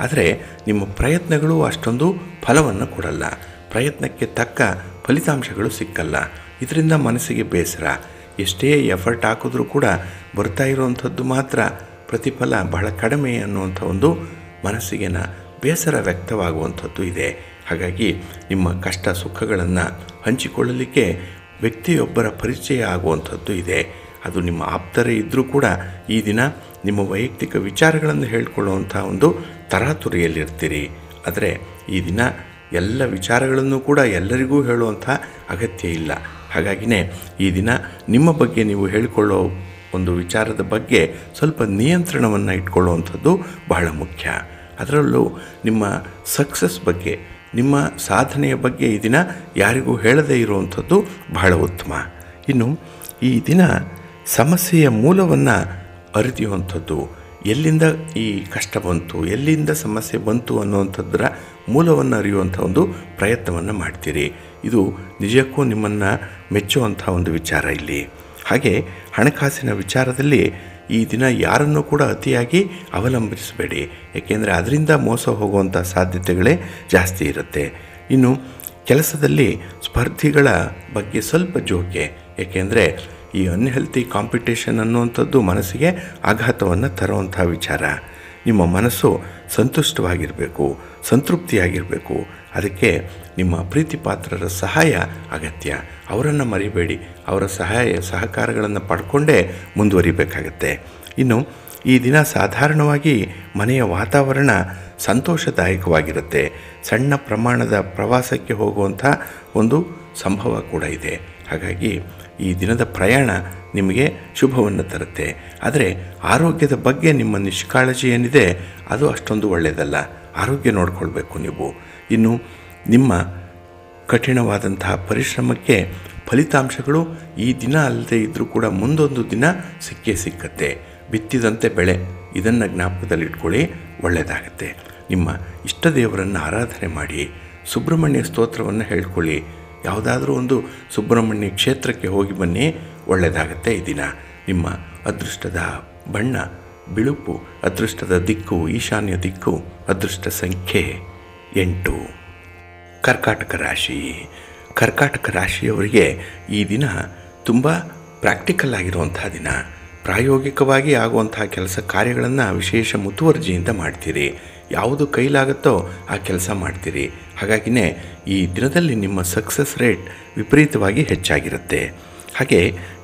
ಆದರೆ ನಿಮ್ಮ ಪ್ರಯತ್ನಗಳು ಅಷ್ಟೊಂದು ಫಲವನ್ನು ಕೊಡಲ್ಲ. ಪ್ರಯತ್ನಕ್ಕೆ ತಕ್ಕ ಫಲಿತಾಂಶಗಳು ಸಿಕ್ಕಲ್ಲ. ಇದರಿಂದ ಮನಸ್ಸಿಗೆ ಬೇಸರ. ಎಷ್ಟೇ ಎಫರ್ಟ್ ಹಾಕಿದ್ರೂ ಕೂಡ ಬರ್ತಾ ಇರುವಂಥದ್ದು ಮಾತ್ರ ಪ್ರತಿಫಲ ಬಹಳ ಕಡಿಮೆ ಅನ್ನುವಂಥ ಒಂದು ಮನಸ್ಸಿಗೆ ಬೇಸರ ವ್ಯಕ್ತವಾಗುವಂಥದ್ದು ಇದೆ. ಹಾಗಾಗಿ ನಿಮ್ಮ ಕಷ್ಟ ಸುಖಗಳನ್ನು ಹಂಚಿಕೊಳ್ಳಲಿಕ್ಕೆ ವ್ಯಕ್ತಿಯೊಬ್ಬರ ಪರಿಚಯ ಆಗುವಂಥದ್ದು ಇದೆ. ಅದು ನಿಮ್ಮ ಆಪ್ತರೇ ಇದ್ದರೂ ಕೂಡ ಈ ದಿನ ನಿಮ್ಮ ವೈಯಕ್ತಿಕ ವಿಚಾರಗಳನ್ನು ಹೇಳಿಕೊಳ್ಳುವಂಥ ಒಂದು ತರಾತುರಿಯಲ್ಲಿರ್ತೀರಿ. ಆದರೆ ಈ ದಿನ ಎಲ್ಲ ವಿಚಾರಗಳನ್ನು ಕೂಡ ಎಲ್ಲರಿಗೂ ಹೇಳುವಂಥ ಅಗತ್ಯ ಇಲ್ಲ. ಹಾಗಾಗಿಯೇ ಈ ದಿನ ನಿಮ್ಮ ಬಗ್ಗೆ ನೀವು ಹೇಳಿಕೊಳ್ಳೋ ಒಂದು ವಿಚಾರದ ಬಗ್ಗೆ ಸ್ವಲ್ಪ ನಿಯಂತ್ರಣವನ್ನು ಇಟ್ಕೊಳ್ಳುವಂಥದ್ದು ಬಹಳ ಮುಖ್ಯ. ಅದರಲ್ಲೂ ನಿಮ್ಮ ಸಕ್ಸಸ್ ಬಗ್ಗೆ, ನಿಮ್ಮ ಸಾಧನೆಯ ಬಗ್ಗೆ ಈ ದಿನ ಯಾರಿಗೂ ಹೇಳದೇ ಇರುವಂಥದ್ದು ಬಹಳ ಉತ್ತಮ. ಇನ್ನು ಈ ದಿನ ಸಮಸ್ಯೆಯ ಮೂಲವನ್ನು ಅರಿಯುವಂಥದ್ದು, ಎಲ್ಲಿಂದ ಈ ಕಷ್ಟ ಬಂತು, ಎಲ್ಲಿಂದ ಸಮಸ್ಯೆ ಬಂತು ಅನ್ನುವಂಥದ್ದರ ಮೂಲವನ್ನು ಅರಿಯುವಂಥ ಒಂದು ಪ್ರಯತ್ನವನ್ನು ಮಾಡ್ತೀರಿ. ಇದು ನಿಜಕ್ಕೂ ನಿಮ್ಮನ್ನು ಮೆಚ್ಚುವಂಥ ಒಂದು ವಿಚಾರ ಇಲ್ಲಿ. ಹಾಗೆ ಹಣಕಾಸಿನ ವಿಚಾರದಲ್ಲಿ ಈ ದಿನ ಯಾರನ್ನು ಕೂಡ ಅತಿಯಾಗಿ ಅವಲಂಬಿಸಬೇಡಿ. ಏಕೆಂದರೆ ಅದರಿಂದ ಮೋಸ ಹೋಗುವಂಥ ಸಾಧ್ಯತೆಗಳೇ ಜಾಸ್ತಿ ಇರುತ್ತೆ. ಇನ್ನು ಕೆಲಸದಲ್ಲಿ ಸ್ಪರ್ಧಿಗಳ ಬಗ್ಗೆ ಸ್ವಲ್ಪ ಜೋಕೆ. ಏಕೆಂದರೆ ಈ ಅನ್ಹೆಲ್ತಿ ಕಾಂಪಿಟೇಷನ್ ಅನ್ನುವಂಥದ್ದು ಮನಸ್ಸಿಗೆ ಆಘಾತವನ್ನು ತರುವಂಥ ವಿಚಾರ. ನಿಮ್ಮ ಮನಸ್ಸು ಸಂತುಷ್ಟವಾಗಿರಬೇಕು, ಸಂತೃಪ್ತಿಯಾಗಿರಬೇಕು. ಅದಕ್ಕೆ ನಿಮ್ಮ ಪ್ರೀತಿ ಪಾತ್ರರ ಸಹಾಯ ಅಗತ್ಯ. ಅವರನ್ನು ಮರಿಬೇಡಿ. ಅವರ ಸಹಕಾರಗಳನ್ನು ಪಡ್ಕೊಂಡೇ ಮುಂದುವರಿಬೇಕಾಗತ್ತೆ. ಇನ್ನು ಈ ದಿನ ಸಾಧಾರಣವಾಗಿ ಮನೆಯ ವಾತಾವರಣ ಸಂತೋಷದಾಯಕವಾಗಿರುತ್ತೆ. ಸಣ್ಣ ಪ್ರಮಾಣದ ಪ್ರವಾಸಕ್ಕೆ ಹೋಗುವಂಥ ಒಂದು ಸಂಭವ ಕೂಡ ಇದೆ. ಹಾಗಾಗಿ ಈ ದಿನದ ಪ್ರಯಾಣ ನಿಮಗೆ ಶುಭವನ್ನು ತರುತ್ತೆ. ಆದರೆ ಆರೋಗ್ಯದ ಬಗ್ಗೆ ನಿಮ್ಮ ನಿಷ್ಕಾಳಜಿ ಏನಿದೆ ಅದು ಅಷ್ಟೊಂದು ಒಳ್ಳೆಯದಲ್ಲ. ಆರೋಗ್ಯ ನೋಡಿಕೊಳ್ಬೇಕು ನೀವು. ಇನ್ನು ನಿಮ್ಮ ಕಠಿಣವಾದಂತಹ ಪರಿಶ್ರಮಕ್ಕೆ ಫಲಿತಾಂಶಗಳು ಈ ದಿನ ಅಲ್ಲದೆ ಇದ್ದರೂ ಕೂಡ ಮುಂದೊಂದು ದಿನ ಸಿಕ್ಕತ್ತೆ. ಬಿತ್ತಿದಂತೆ ಬೆಳೆ, ಇದನ್ನು ಜ್ಞಾಪಕದಲ್ಲಿಟ್ಕೊಳ್ಳಿ, ಒಳ್ಳೆಯದಾಗತ್ತೆ. ನಿಮ್ಮ ಇಷ್ಟ ದೇವರನ್ನು ಆರಾಧನೆ ಮಾಡಿ, ಸುಬ್ರಹ್ಮಣ್ಯ ಸ್ತೋತ್ರವನ್ನು ಹೇಳ್ಕೊಳ್ಳಿ. ಯಾವುದಾದ್ರೂ ಒಂದು ಸುಬ್ರಹ್ಮಣ್ಯ ಕ್ಷೇತ್ರಕ್ಕೆ ಹೋಗಿ ಬನ್ನಿ, ಒಳ್ಳೆಯದಾಗತ್ತೆ ಈ ದಿನ. ನಿಮ್ಮ ಅದೃಷ್ಟದ ಬಣ್ಣ ಬಿಳುಪು, ಅದೃಷ್ಟದ ದಿಕ್ಕು ಈಶಾನ್ಯ ದಿಕ್ಕು, ಅದೃಷ್ಟ ಸಂಖ್ಯೆ 8. ಕರ್ಕಾಟಕ ರಾಶಿ. ಕರ್ಕಾಟಕ ರಾಶಿಯವರಿಗೆ ಈ ದಿನ ತುಂಬ ಪ್ರಾಕ್ಟಿಕಲ್ ಆಗಿರುವಂಥ ದಿನ. ಪ್ರಾಯೋಗಿಕವಾಗಿ ಆಗುವಂತಹ ಕೆಲಸ ಕಾರ್ಯಗಳನ್ನು ವಿಶೇಷ ಮುತುವರ್ಜಿಯಿಂದ ಮಾಡ್ತೀರಿ. ಯಾವುದು ಕೈಲಾಗುತ್ತೋ ಆ ಕೆಲಸ ಮಾಡ್ತೀರಿ. ಹಾಗಾಗಿಯೇ ಈ ದಿನದಲ್ಲಿ ನಿಮ್ಮ ಸಕ್ಸಸ್ ರೇಟ್ ವಿಪರೀತವಾಗಿ ಹೆಚ್ಚಾಗಿರುತ್ತೆ. ಹಾಗೆ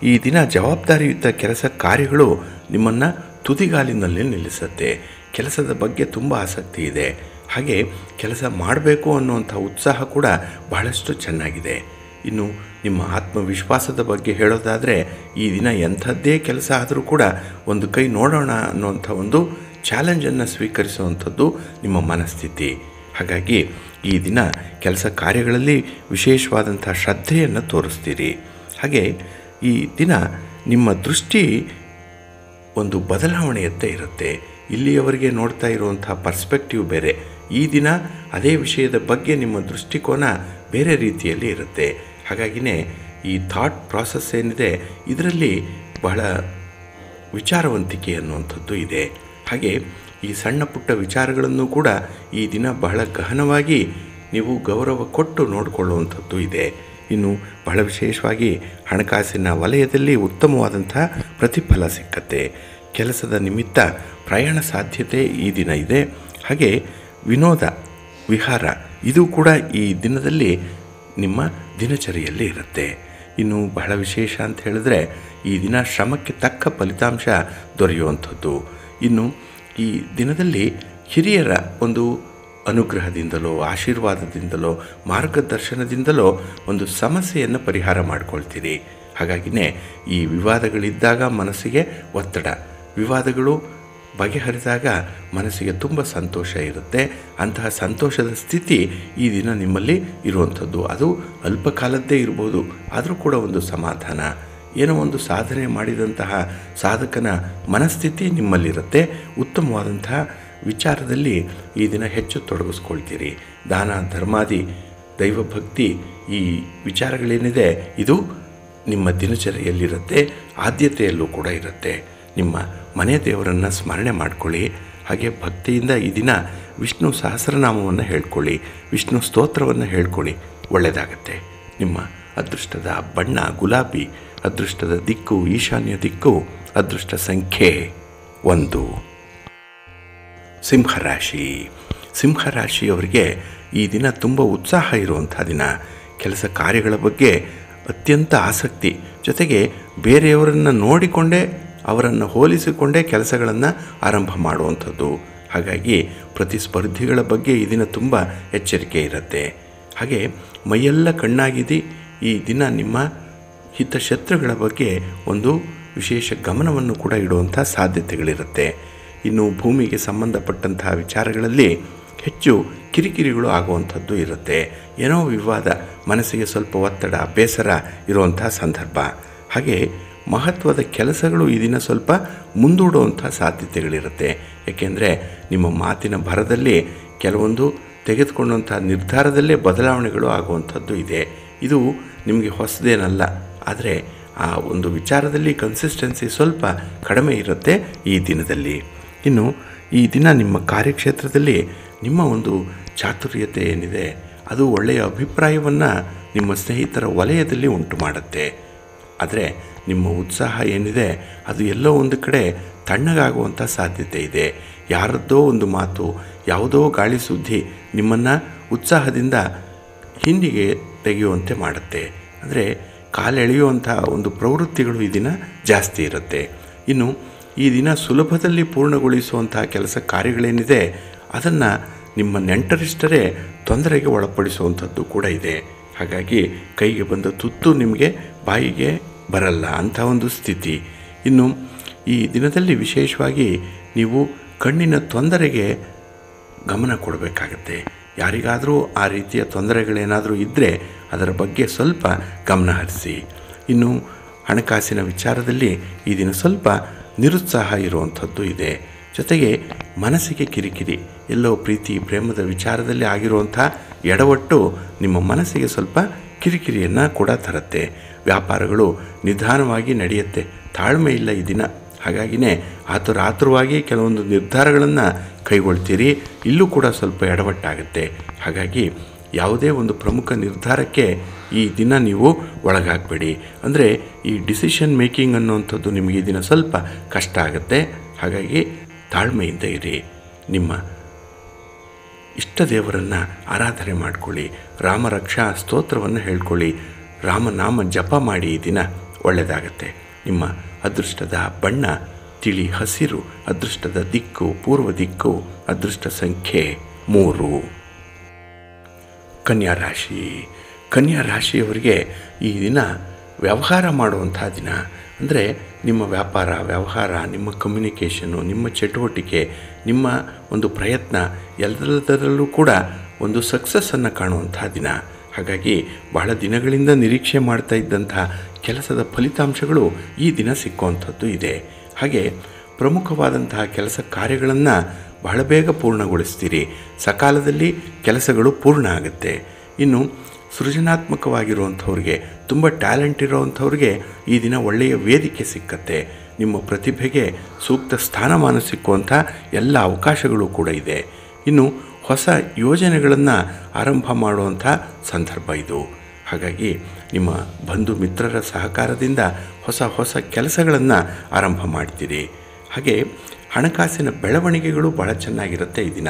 ಈ ದಿನ ಜವಾಬ್ದಾರಿಯುತ ಕೆಲಸ ಕಾರ್ಯಗಳು ನಿಮ್ಮನ್ನು ತುದಿಗಾಲಿನಲ್ಲಿ ನಿಲ್ಲಿಸುತ್ತೆ. ಕೆಲಸದ ಬಗ್ಗೆ ತುಂಬ ಆಸಕ್ತಿ ಇದೆ. ಹಾಗೆ ಕೆಲಸ ಮಾಡಬೇಕು ಅನ್ನುವಂಥ ಉತ್ಸಾಹ ಕೂಡ ಬಹಳಷ್ಟು ಚೆನ್ನಾಗಿದೆ. ಇನ್ನು ನಿಮ್ಮ ಆತ್ಮವಿಶ್ವಾಸದ ಬಗ್ಗೆ ಹೇಳೋದಾದರೆ ಈ ದಿನ ಎಂಥದ್ದೇ ಕೆಲಸ ಆದರೂ ಕೂಡ ಒಂದು ಕೈ ನೋಡೋಣ ಅನ್ನುವಂಥ ಒಂದು ಚಾಲೆಂಜನ್ನು ಸ್ವೀಕರಿಸುವಂಥದ್ದು ನಿಮ್ಮ ಮನಸ್ಥಿತಿ. ಹಾಗಾಗಿ ಈ ದಿನ ಕೆಲಸ ಕಾರ್ಯಗಳಲ್ಲಿ ವಿಶೇಷವಾದಂಥ ಶ್ರದ್ಧೆಯನ್ನು ತೋರಿಸ್ತೀರಿ. ಹಾಗೆ ಈ ದಿನ ನಿಮ್ಮ ದೃಷ್ಟಿ ಒಂದು ಬದಲಾವಣೆಯತ್ತ ಇರುತ್ತೆ. ಇಲ್ಲಿಯವರೆಗೆ ನೋಡ್ತಾ ಇರುವಂಥ ಪರ್ಸ್ಪೆಕ್ಟಿವ್ ಬೇರೆ. ಈ ದಿನ ಅದೇ ವಿಷಯದ ಬಗ್ಗೆ ನಿಮ್ಮ ದೃಷ್ಟಿಕೋನ ಬೇರೆ ರೀತಿಯಲ್ಲಿ ಇರುತ್ತೆ. ಹಾಗಾಗಿನೇ ಈ ಥಾಟ್ ಪ್ರಾಸೆಸ್ ಏನಿದೆ ಇದರಲ್ಲಿ ಬಹಳ ವಿಚಾರವಂತಿಕೆ ಅನ್ನುವಂಥದ್ದು ಇದೆ. ಹಾಗೆ ಈ ಸಣ್ಣ ಪುಟ್ಟ ವಿಚಾರಗಳನ್ನು ಕೂಡ ಈ ದಿನ ಬಹಳ ಗಹನವಾಗಿ ನೀವು ಗೌರವ ಕೊಟ್ಟು ನೋಡಿಕೊಳ್ಳುವಂಥದ್ದು ಇದೆ. ಇನ್ನು ಬಹಳ ವಿಶೇಷವಾಗಿ ಹಣಕಾಸಿನ ವಲಯದಲ್ಲಿ ಉತ್ತಮವಾದಂಥ ಪ್ರತಿಫಲ ಸಿಕ್ಕತ್ತೆ. ಕೆಲಸದ ನಿಮಿತ್ತ ಪ್ರಯಾಣ ಸಾಧ್ಯತೆ ಈ ದಿನ ಇದೆ. ಹಾಗೆ ವಿನೋದ ವಿಹಾರ ಇದು ಕೂಡ ಈ ದಿನದಲ್ಲಿ ನಿಮ್ಮ ದಿನಚರಿಯಲ್ಲಿ ಇರುತ್ತೆ. ಇನ್ನು ಬಹಳ ವಿಶೇಷ ಅಂತ ಹೇಳಿದ್ರೆ ಈ ದಿನ ಶ್ರಮಕ್ಕೆ ತಕ್ಕ ಫಲಿತಾಂಶ ದೊರೆಯುವಂಥದ್ದು. ಇನ್ನು ಈ ದಿನದಲ್ಲಿ ಹಿರಿಯರ ಒಂದು ಅನುಗ್ರಹದಿಂದಲೋ ಆಶೀರ್ವಾದದಿಂದಲೋ ಮಾರ್ಗದರ್ಶನದಿಂದಲೋ ಒಂದು ಸಮಸ್ಯೆಯನ್ನು ಪರಿಹಾರ ಮಾಡ್ಕೊಳ್ತೀರಿ. ಹಾಗಾಗಿನೇ ಈ ವಿವಾದಗಳಿದ್ದಾಗ ಮನಸ್ಸಿಗೆ ಒತ್ತಡ, ವಿವಾದಗಳು ಬಗೆಹರಿದಾಗ ಮನಸ್ಸಿಗೆ ತುಂಬ ಸಂತೋಷ ಇರುತ್ತೆ. ಅಂತಹ ಸಂತೋಷದ ಸ್ಥಿತಿ ಈ ದಿನ ನಿಮ್ಮಲ್ಲಿ ಇರುವಂಥದ್ದು. ಅದು ಅಲ್ಪ ಕಾಲದ್ದೇ ಇರ್ಬೋದು, ಆದರೂ ಕೂಡ ಒಂದು ಸಮಾಧಾನ, ಏನೋ ಒಂದು ಸಾಧನೆ ಮಾಡಿದಂತಹ ಸಾಧಕನ ಮನಸ್ಥಿತಿ ನಿಮ್ಮಲ್ಲಿರುತ್ತೆ. ಉತ್ತಮವಾದಂತಹ ವಿಚಾರದಲ್ಲಿ ಈ ದಿನ ಹೆಚ್ಚು ತೊಡಗಿಸ್ಕೊಳ್ತೀರಿ. ದಾನ ಧರ್ಮಾದಿ ದೈವಭಕ್ತಿ ಈ ವಿಚಾರಗಳೇನಿದೆ ಇದು ನಿಮ್ಮ ದಿನಚರಿಯಲ್ಲಿರುತ್ತೆ, ಆದ್ಯತೆಯಲ್ಲೂ ಕೂಡ ಇರುತ್ತೆ. ನಿಮ್ಮ ಮನೆ ದೇವರನ್ನು ಸ್ಮರಣೆ ಮಾಡಿಕೊಳ್ಳಿ. ಹಾಗೆ ಭಕ್ತಿಯಿಂದ ಈ ದಿನ ವಿಷ್ಣು ಸಹಸ್ರನಾಮವನ್ನು ಹೇಳ್ಕೊಳ್ಳಿ, ವಿಷ್ಣು ಸ್ತೋತ್ರವನ್ನು ಹೇಳ್ಕೊಳ್ಳಿ, ಒಳ್ಳೆಯದಾಗತ್ತೆ. ನಿಮ್ಮ ಅದೃಷ್ಟದ ಬಣ್ಣ ಗುಲಾಬಿ, ಅದೃಷ್ಟದ ದಿಕ್ಕು ಈಶಾನ್ಯ ದಿಕ್ಕು, ಅದೃಷ್ಟ ಸಂಖ್ಯೆ 1. ಸಿಂಹರಾಶಿ. ಸಿಂಹರಾಶಿಯವರಿಗೆ ಈ ದಿನ ತುಂಬ ಉತ್ಸಾಹ ಇರುವಂಥ ದಿನ. ಕೆಲಸ ಕಾರ್ಯಗಳ ಬಗ್ಗೆ ಅತ್ಯಂತ ಆಸಕ್ತಿ, ಜೊತೆಗೆ ಬೇರೆಯವರನ್ನು ನೋಡಿಕೊಂಡೇ ಅವರನ್ನು ಹೋಲಿಸಿಕೊಂಡೇ ಕೆಲಸಗಳನ್ನು ಆರಂಭ ಮಾಡುವಂಥದ್ದು. ಹಾಗಾಗಿ ಪ್ರತಿಸ್ಪರ್ಧಿಗಳ ಬಗ್ಗೆ ಈ ದಿನ ತುಂಬ ಎಚ್ಚರಿಕೆ ಇರುತ್ತೆ. ಹಾಗೆ ಮೈಯೆಲ್ಲ ಕಣ್ಣಾಗಿದ್ದು ಈ ದಿನ ನಿಮ್ಮ ಹಿತಶತ್ರುಗಳ ಬಗ್ಗೆ ಒಂದು ವಿಶೇಷ ಗಮನವನ್ನು ಕೂಡ ಇಡುವಂಥ ಸಾಧ್ಯತೆಗಳಿರುತ್ತೆ. ಇನ್ನು ಭೂಮಿಗೆ ಸಂಬಂಧಪಟ್ಟಂತಹ ವಿಚಾರಗಳಲ್ಲಿ ಹೆಚ್ಚು ಕಿರಿಕಿರಿಗಳು ಆಗುವಂಥದ್ದು ಇರುತ್ತೆ. ಏನೋ ವಿವಾದ, ಮನಸ್ಸಿಗೆ ಸ್ವಲ್ಪ ಒತ್ತಡ ಬೇಸರ ಇರುವಂಥ ಸಂದರ್ಭ. ಹಾಗೆ ಮಹತ್ವದ ಕೆಲಸಗಳು ಈ ದಿನ ಸ್ವಲ್ಪ ಮುಂದೂಡುವಂಥ ಸಾಧ್ಯತೆಗಳಿರುತ್ತೆ. ಏಕೆಂದರೆ ನಿಮ್ಮ ಮಾತಿನ ಭರದಲ್ಲಿ ಕೆಲವೊಂದು ತೆಗೆದುಕೊಂಡಂಥ ನಿರ್ಧಾರದಲ್ಲೇ ಬದಲಾವಣೆಗಳು ಆಗುವಂಥದ್ದು ಇದೆ. ಇದು ನಿಮಗೆ ಹೊಸದೇನಲ್ಲ, ಆದರೆ ಆ ಒಂದು ವಿಚಾರದಲ್ಲಿ ಕನ್ಸಿಸ್ಟೆನ್ಸಿ ಸ್ವಲ್ಪ ಕಡಿಮೆ ಇರುತ್ತೆ ಈ ದಿನದಲ್ಲಿ. ಇನ್ನು ಈ ದಿನ ನಿಮ್ಮ ಕಾರ್ಯಕ್ಷೇತ್ರದಲ್ಲಿ ನಿಮ್ಮ ಒಂದು ಚಾತುರ್ಯತೆ ಏನಿದೆ ಅದು ಒಳ್ಳೆಯ ಅಭಿಪ್ರಾಯವನ್ನು ನಿಮ್ಮ ಸ್ನೇಹಿತರ ವಲಯದಲ್ಲಿ ಉಂಟು ಮಾಡುತ್ತೆ. ಆದರೆ ನಿಮ್ಮ ಉತ್ಸಾಹ ಏನಿದೆ ಅದು ಎಲ್ಲೋ ಒಂದು ಕಡೆ ತಣ್ಣಗಾಗುವಂಥ ಸಾಧ್ಯತೆ ಇದೆ. ಯಾರದ್ದೋ ಒಂದು ಮಾತು, ಯಾವುದೋ ಗಾಳಿ ಸುದ್ದಿ ನಿಮ್ಮನ್ನು ಉತ್ಸಾಹದಿಂದ ಹಿಂದಿಗೆ ತೆಗೆಯುವಂತೆ ಮಾಡುತ್ತೆ. ಅಂದರೆ ಕಾಲೆಳೆಯುವಂಥ ಒಂದು ಪ್ರವೃತ್ತಿಗಳು ಈ ದಿನ ಜಾಸ್ತಿ ಇರುತ್ತೆ. ಇನ್ನು ಈ ದಿನ ಸುಲಭದಲ್ಲಿ ಪೂರ್ಣಗೊಳಿಸುವಂಥ ಕೆಲಸ ಕಾರ್ಯಗಳೇನಿದೆ ಅದನ್ನು ನಿಮ್ಮ ನೆಂಟರಿಷ್ಟರೇ ತೊಂದರೆಗೆ ಒಳಪಡಿಸುವಂಥದ್ದು ಕೂಡ ಇದೆ. ಹಾಗಾಗಿ ಕೈಗೆ ಬಂದ ತುತ್ತು ನಿಮಗೆ ಬಾಯಿಗೆ ಬರಲ್ಲ ಅಂಥ ಒಂದು ಸ್ಥಿತಿ. ಇನ್ನು ಈ ದಿನದಲ್ಲಿ ವಿಶೇಷವಾಗಿ ನೀವು ಕಣ್ಣಿನ ತೊಂದರೆಗೆ ಗಮನ ಕೊಡಬೇಕಾಗತ್ತೆ. ಯಾರಿಗಾದರೂ ಆ ರೀತಿಯ ತೊಂದರೆಗಳೇನಾದರೂ ಇದ್ದರೆ ಅದರ ಬಗ್ಗೆ ಸ್ವಲ್ಪ ಗಮನ ಹರಿಸಿ. ಇನ್ನು ಹಣಕಾಸಿನ ವಿಚಾರದಲ್ಲಿ ಈ ದಿನ ಸ್ವಲ್ಪ ನಿರುತ್ಸಾಹ ಇರುವಂಥದ್ದು ಇದೆ. ಜೊತೆಗೆ ಮನಸ್ಸಿಗೆ ಕಿರಿಕಿರಿ, ಎಲ್ಲೋ ಪ್ರೀತಿ ಪ್ರೇಮದ ವಿಚಾರದಲ್ಲಿ ಆಗಿರುವಂಥ ಎಡವಟ್ಟು ನಿಮ್ಮ ಮನಸ್ಸಿಗೆ ಸ್ವಲ್ಪ ಕಿರಿಕಿರಿಯನ್ನು ಕೂಡ ತರುತ್ತೆ. ವ್ಯಾಪಾರಗಳು ನಿಧಾನವಾಗಿ ನಡೆಯುತ್ತೆ, ತಾಳ್ಮೆ ಇಲ್ಲ ಈ ದಿನ. ಹಾಗಾಗಿನೇ ಆತುರವಾಗಿ ಕೆಲವೊಂದು ನಿರ್ಧಾರಗಳನ್ನು ಕೈಗೊಳ್ತೀರಿ. ಇಲ್ಲೂ ಕೂಡ ಸ್ವಲ್ಪ ಎಡವಟ್ಟಾಗುತ್ತೆ. ಹಾಗಾಗಿ ಯಾವುದೇ ಒಂದು ಪ್ರಮುಖ ನಿರ್ಧಾರಕ್ಕೆ ಈ ದಿನ ನೀವು ಒಳಗಾಗಬೇಡಿ. ಅಂದರೆ ಈ ಡಿಸಿಷನ್ ಮೇಕಿಂಗ್ ಅನ್ನುವಂಥದ್ದು ನಿಮಗೆ ಈ ದಿನ ಸ್ವಲ್ಪ ಕಷ್ಟ ಆಗುತ್ತೆ. ಹಾಗಾಗಿ ತಾಳ್ಮೆಯಿಂದ ಇರಿ. ನಿಮ್ಮ ಇಷ್ಟ ದೇವರನ್ನು ಆರಾಧನೆ ಮಾಡಿಕೊಳ್ಳಿ, ರಾಮರಕ್ಷಾ ಸ್ತೋತ್ರವನ್ನು ಹೇಳ್ಕೊಳ್ಳಿ, ರಾಮನಾಮ ಜಪ ಮಾಡಿ. ಈ ದಿನ ಒಳ್ಳೆಯದಾಗತ್ತೆ. ನಿಮ್ಮ ಅದೃಷ್ಟದ ಬಣ್ಣ ತಿಳಿ ಹಸಿರು, ಅದೃಷ್ಟದ ದಿಕ್ಕು ಪೂರ್ವ ದಿಕ್ಕು, ಅದೃಷ್ಟ ಸಂಖ್ಯೆ 3. ಕನ್ಯಾ ರಾಶಿ. ಕನ್ಯಾ ರಾಶಿಯವರಿಗೆ ಈ ದಿನ ವ್ಯವಹಾರ ಮಾಡುವಂಥ ದಿನ. ಅಂದರೆ ನಿಮ್ಮ ವ್ಯಾಪಾರ, ವ್ಯವಹಾರ, ನಿಮ್ಮ ಕಮ್ಯುನಿಕೇಷನ್ನು, ನಿಮ್ಮ ಚಟುವಟಿಕೆ, ನಿಮ್ಮ ಒಂದು ಪ್ರಯತ್ನ ಎಲ್ಲದರಲ್ಲೂ ಕೂಡ ಒಂದು ಸಕ್ಸಸ್ಸನ್ನು ಕಾಣುವಂಥ ದಿನ. ಹಾಗಾಗಿ ಬಹಳ ದಿನಗಳಿಂದ ನಿರೀಕ್ಷೆ ಮಾಡ್ತಾ ಇದ್ದಂಥ ಕೆಲಸದ ಫಲಿತಾಂಶಗಳು ಈ ದಿನ ಸಿಕ್ಕುವಂಥದ್ದು ಇದೆ. ಹಾಗೆ ಪ್ರಮುಖವಾದಂತಹ ಕೆಲಸ ಕಾರ್ಯಗಳನ್ನು ಬಹಳ ಬೇಗ ಪೂರ್ಣಗೊಳಿಸ್ತೀರಿ. ಸಕಾಲದಲ್ಲಿ ಕೆಲಸಗಳು ಪೂರ್ಣ ಆಗುತ್ತೆ. ಇನ್ನು ಸೃಜನಾತ್ಮಕವಾಗಿರುವಂಥವ್ರಿಗೆ, ತುಂಬ ಟ್ಯಾಲೆಂಟ್ ಇರೋವಂಥವ್ರಿಗೆ ಈ ದಿನ ಒಳ್ಳೆಯ ವೇದಿಕೆ ಸಿಕ್ಕತ್ತೆ. ನಿಮ್ಮ ಪ್ರತಿಭೆಗೆ ಸೂಕ್ತ ಸ್ಥಾನಮಾನ ಸಿಕ್ಕುವಂಥ ಎಲ್ಲ ಅವಕಾಶಗಳು ಕೂಡ ಇದೆ. ಇನ್ನು ಹೊಸ ಯೋಜನೆಗಳನ್ನು ಆರಂಭ ಮಾಡುವಂಥ ಸಂದರ್ಭ ಇದು. ಹಾಗಾಗಿ ನಿಮ್ಮ ಬಂಧು ಮಿತ್ರರ ಸಹಕಾರದಿಂದ ಹೊಸ ಕೆಲಸಗಳನ್ನು ಆರಂಭ ಮಾಡ್ತೀರಿ. ಹಾಗೆ ಹಣಕಾಸಿನ ಬೆಳವಣಿಗೆಗಳು ಬಹಳ ಚೆನ್ನಾಗಿರುತ್ತೆ ಈ ದಿನ.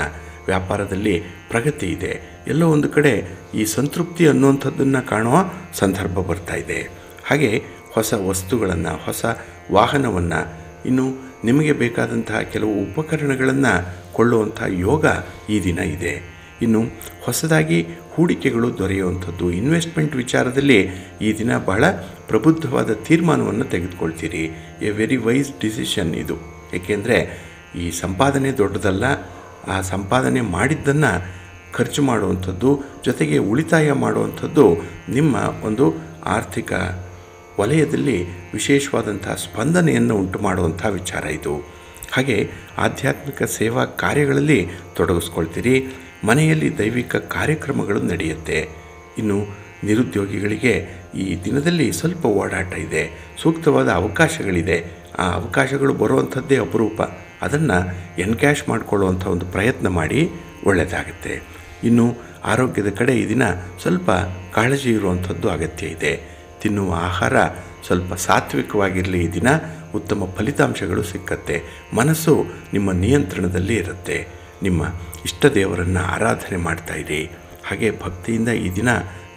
ವ್ಯಾಪಾರದಲ್ಲಿ ಪ್ರಗತಿ ಇದೆ. ಎಲ್ಲೋ ಒಂದು ಕಡೆ ಈ ಸಂತೃಪ್ತಿ ಅನ್ನುವಂಥದ್ದನ್ನು ಕಾಣುವ ಸಂದರ್ಭ ಬರ್ತಾ ಇದೆ. ಹಾಗೆ ಹೊಸ ವಸ್ತುಗಳನ್ನು, ಹೊಸ ವಾಹನವನ್ನು, ಇನ್ನು ನಿಮಗೆ ಬೇಕಾದಂತಹ ಕೆಲವು ಉಪಕರಣಗಳನ್ನು ಕೊಳ್ಳುವಂಥ ಯೋಗ ಈ ದಿನ ಇದೆ. ಇನ್ನು ಹೊಸದಾಗಿ ಹೂಡಿಕೆಗಳು ದೊರೆಯುವಂಥದ್ದು, ಇನ್ವೆಸ್ಟ್ಮೆಂಟ್ ವಿಚಾರದಲ್ಲಿ ಈ ದಿನ ಬಹಳ ಪ್ರಬುದ್ಧವಾದ ತೀರ್ಮಾನವನ್ನು ತೆಗೆದುಕೊಳ್ತೀರಿ. ಎ ವೆರಿ ವೈಸ್ ಡಿಸಿಷನ್ ಇದು. ಏಕೆಂದರೆ ಈ ಸಂಪಾದನೆ ದೊಡ್ಡದಲ್ಲ. ಆ ಸಂಪಾದನೆ ಮಾಡಿದ್ದನ್ನು ಖರ್ಚು ಮಾಡುವಂಥದ್ದು, ಜೊತೆಗೆ ಉಳಿತಾಯ ಮಾಡುವಂಥದ್ದು ನಿಮ್ಮ ಒಂದು ಆರ್ಥಿಕ ವಲಯದಲ್ಲಿ ವಿಶೇಷವಾದಂಥ ಸ್ಪಂದನೆಯನ್ನು ಉಂಟು ಮಾಡುವಂಥ ವಿಚಾರ ಇದು. ಹಾಗೆ ಆಧ್ಯಾತ್ಮಿಕ ಸೇವಾ ಕಾರ್ಯಗಳಲ್ಲಿ ತೊಡಗಿಸ್ಕೊಳ್ತೀರಿ. ಮನೆಯಲ್ಲಿ ದೈವಿಕ ಕಾರ್ಯಕ್ರಮಗಳು ನಡೆಯುತ್ತೆ. ಇನ್ನು ನಿರುದ್ಯೋಗಿಗಳಿಗೆ ಈ ದಿನದಲ್ಲಿ ಸ್ವಲ್ಪ ಓಡಾಟ ಇದೆ. ಸೂಕ್ತವಾದ ಅವಕಾಶಗಳಿದೆ. ಆ ಅವಕಾಶಗಳು ಬರುವಂಥದ್ದೇ ಅಪರೂಪ. ಅದನ್ನು ಎನ್ಕ್ಯಾಶ್ ಮಾಡಿಕೊಳ್ಳುವಂಥ ಒಂದು ಪ್ರಯತ್ನ ಮಾಡಿ, ಒಳ್ಳೆಯದಾಗುತ್ತೆ. ಇನ್ನು ಆರೋಗ್ಯದ ಕಡೆ ಈ ದಿನ ಸ್ವಲ್ಪ ಕಾಳಜಿ ಇರುವಂಥದ್ದು ಅಗತ್ಯ ಇದೆ. ತಿನ್ನುವ ಆಹಾರ ಸ್ವಲ್ಪ ಸಾತ್ವಿಕವಾಗಿರಲಿ. ಈ ದಿನ ಉತ್ತಮ ಫಲಿತಾಂಶಗಳು ಸಿಕ್ಕತ್ತೆ. ಮನಸ್ಸು ನಿಮ್ಮ ನಿಯಂತ್ರಣದಲ್ಲಿ ಇರುತ್ತೆ. ನಿಮ್ಮ ಇಷ್ಟ ದೇವರನ್ನು ಆರಾಧನೆ ಮಾಡ್ತಾಯಿರಿ. ಹಾಗೆ ಭಕ್ತಿಯಿಂದ ಈ ದಿನ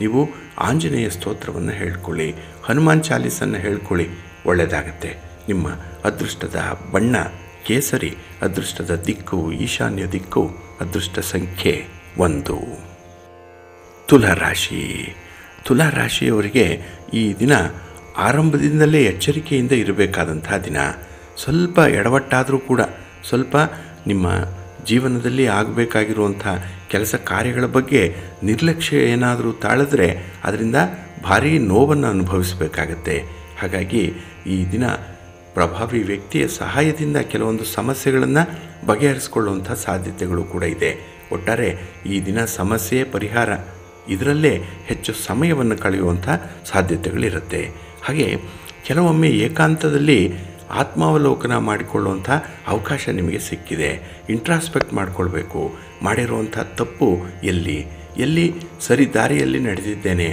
ನೀವು ಆಂಜನೇಯ ಸ್ತೋತ್ರವನ್ನು ಹೇಳ್ಕೊಳ್ಳಿ, ಹನುಮಾನ್ ಚಾಲೀಸನ್ನು ಹೇಳ್ಕೊಳ್ಳಿ, ಒಳ್ಳೆಯದಾಗತ್ತೆ. ನಿಮ್ಮ ಅದೃಷ್ಟದ ಬಣ್ಣ ಕೇಸರಿ, ಅದೃಷ್ಟದ ದಿಕ್ಕು ಈಶಾನ್ಯ ದಿಕ್ಕು, ಅದೃಷ್ಟ ಸಂಖ್ಯೆ 1. ತುಲಾರಾಶಿ. ತುಲಾರಾಶಿಯವರಿಗೆ ಈ ದಿನ ಆರಂಭದಿಂದಲೇ ಎಚ್ಚರಿಕೆಯಿಂದ ಇರಬೇಕಾದಂಥ ದಿನ. ಸ್ವಲ್ಪ ಎಡವಟ್ಟಾದರೂ ಕೂಡ, ಸ್ವಲ್ಪ ನಿಮ್ಮ ಜೀವನದಲ್ಲಿ ಆಗಬೇಕಾಗಿರುವಂಥ ಕೆಲಸ ಕಾರ್ಯಗಳ ಬಗ್ಗೆ ನಿರ್ಲಕ್ಷ್ಯ ಏನಾದರೂ ತಾಳಿದ್ರೆ ಅದರಿಂದ ಭಾರೀ ನೋವನ್ನು ಅನುಭವಿಸಬೇಕಾಗತ್ತೆ. ಹಾಗಾಗಿ ಈ ದಿನ ಪ್ರಭಾವಿ ವ್ಯಕ್ತಿಯ ಸಹಾಯದಿಂದ ಕೆಲವೊಂದು ಸಮಸ್ಯೆಗಳನ್ನು ಬಗೆಹರಿಸಿಕೊಳ್ಳುವಂಥ ಸಾಧ್ಯತೆಗಳು ಕೂಡ ಇದೆ. ಒಟ್ಟಾರೆ ಈ ದಿನ ಸಮಸ್ಯೆ ಪರಿಹಾರ ಇದರಲ್ಲೇ ಹೆಚ್ಚು ಸಮಯವನ್ನು ಕಳೆಯುವಂಥ ಸಾಧ್ಯತೆಗಳಿರುತ್ತೆ. ಹಾಗೆ ಕೆಲವೊಮ್ಮೆ ಏಕಾಂತದಲ್ಲಿ ಆತ್ಮಾವಲೋಕನ ಮಾಡಿಕೊಳ್ಳುವಂಥ ಅವಕಾಶ ನಿಮಗೆ ಸಿಕ್ಕಿದೆ. ಇಂಟ್ರಾಸ್ಪೆಕ್ಟ್ ಮಾಡಿಕೊಳ್ಬೇಕು. ಮಾಡಿರುವಂಥ ತಪ್ಪು ಎಲ್ಲಿ ಸರಿ ದಾರಿಯಲ್ಲಿ ನಡೆದಿದ್ದೇನೆ,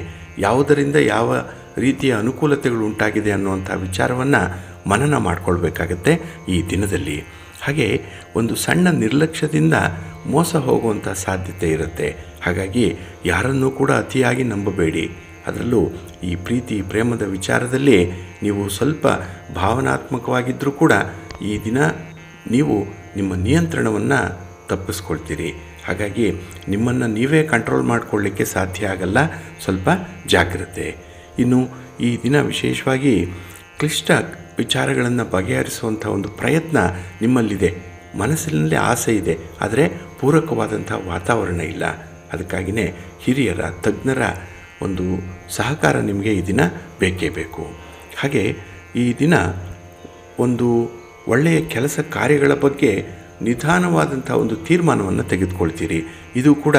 ಯಾವುದರಿಂದ ಯಾವ ರೀತಿಯ ಅನುಕೂಲತೆಗಳು ಉಂಟಾಗಿದೆ ಅನ್ನುವಂಥ ವಿಚಾರವನ್ನು ಮನನ ಮಾಡಿಕೊಳ್ಬೇಕಾಗತ್ತೆ ಈ ದಿನದಲ್ಲಿ. ಹಾಗೆ ಒಂದು ಸಣ್ಣ ನಿರ್ಲಕ್ಷ್ಯದಿಂದ ಮೋಸ ಹೋಗುವಂಥ ಸಾಧ್ಯತೆ ಇರುತ್ತೆ. ಹಾಗಾಗಿ ಯಾರನ್ನೂ ಕೂಡ ಅತಿಯಾಗಿ ನಂಬಬೇಡಿ. ಅದರಲ್ಲೂ ಈ ಪ್ರೀತಿ ಪ್ರೇಮದ ವಿಚಾರದಲ್ಲಿ ನೀವು ಸ್ವಲ್ಪ ಭಾವನಾತ್ಮಕವಾಗಿದ್ದರೂ ಕೂಡ ಈ ದಿನ ನೀವು ನಿಮ್ಮ ನಿಯಂತ್ರಣವನ್ನು ತಪ್ಪಿಸ್ಕೊಳ್ತೀರಿ. ಹಾಗಾಗಿ ನಿಮ್ಮನ್ನು ನೀವೇ ಕಂಟ್ರೋಲ್ ಮಾಡಿಕೊಳ್ಳಿಕ್ಕೆ ಸಾಧ್ಯ ಆಗಲ್ಲ. ಸ್ವಲ್ಪ ಜಾಗ್ರತೆ. ಇನ್ನು ಈ ದಿನ ವಿಶೇಷವಾಗಿ ಕ್ಲಿಷ್ಟ ವಿಚಾರಗಳನ್ನು ಬಗೆಹರಿಸುವಂಥ ಒಂದು ಪ್ರಯತ್ನ ನಿಮ್ಮಲ್ಲಿದೆ. ಮನಸ್ಸಿನಲ್ಲಿ ಆಸೆ ಇದೆ, ಆದರೆ ಪೂರಕವಾದಂಥ ವಾತಾವರಣ ಇಲ್ಲ. ಅದಕ್ಕಾಗಿಯೇ ಹಿರಿಯರ, ತಜ್ಞರ ಒಂದು ಸಹಕಾರ ನಿಮಗೆ ಈ ದಿನ ಬೇಕೇ ಬೇಕು. ಹಾಗೆ ಈ ದಿನ ಒಂದು ಒಳ್ಳೆಯ ಕೆಲಸ ಕಾರ್ಯಗಳ ಬಗ್ಗೆ ನಿಧಾನವಾದಂಥ ಒಂದು ತೀರ್ಮಾನವನ್ನು ತೆಗೆದುಕೊಳ್ತೀರಿ. ಇದು ಕೂಡ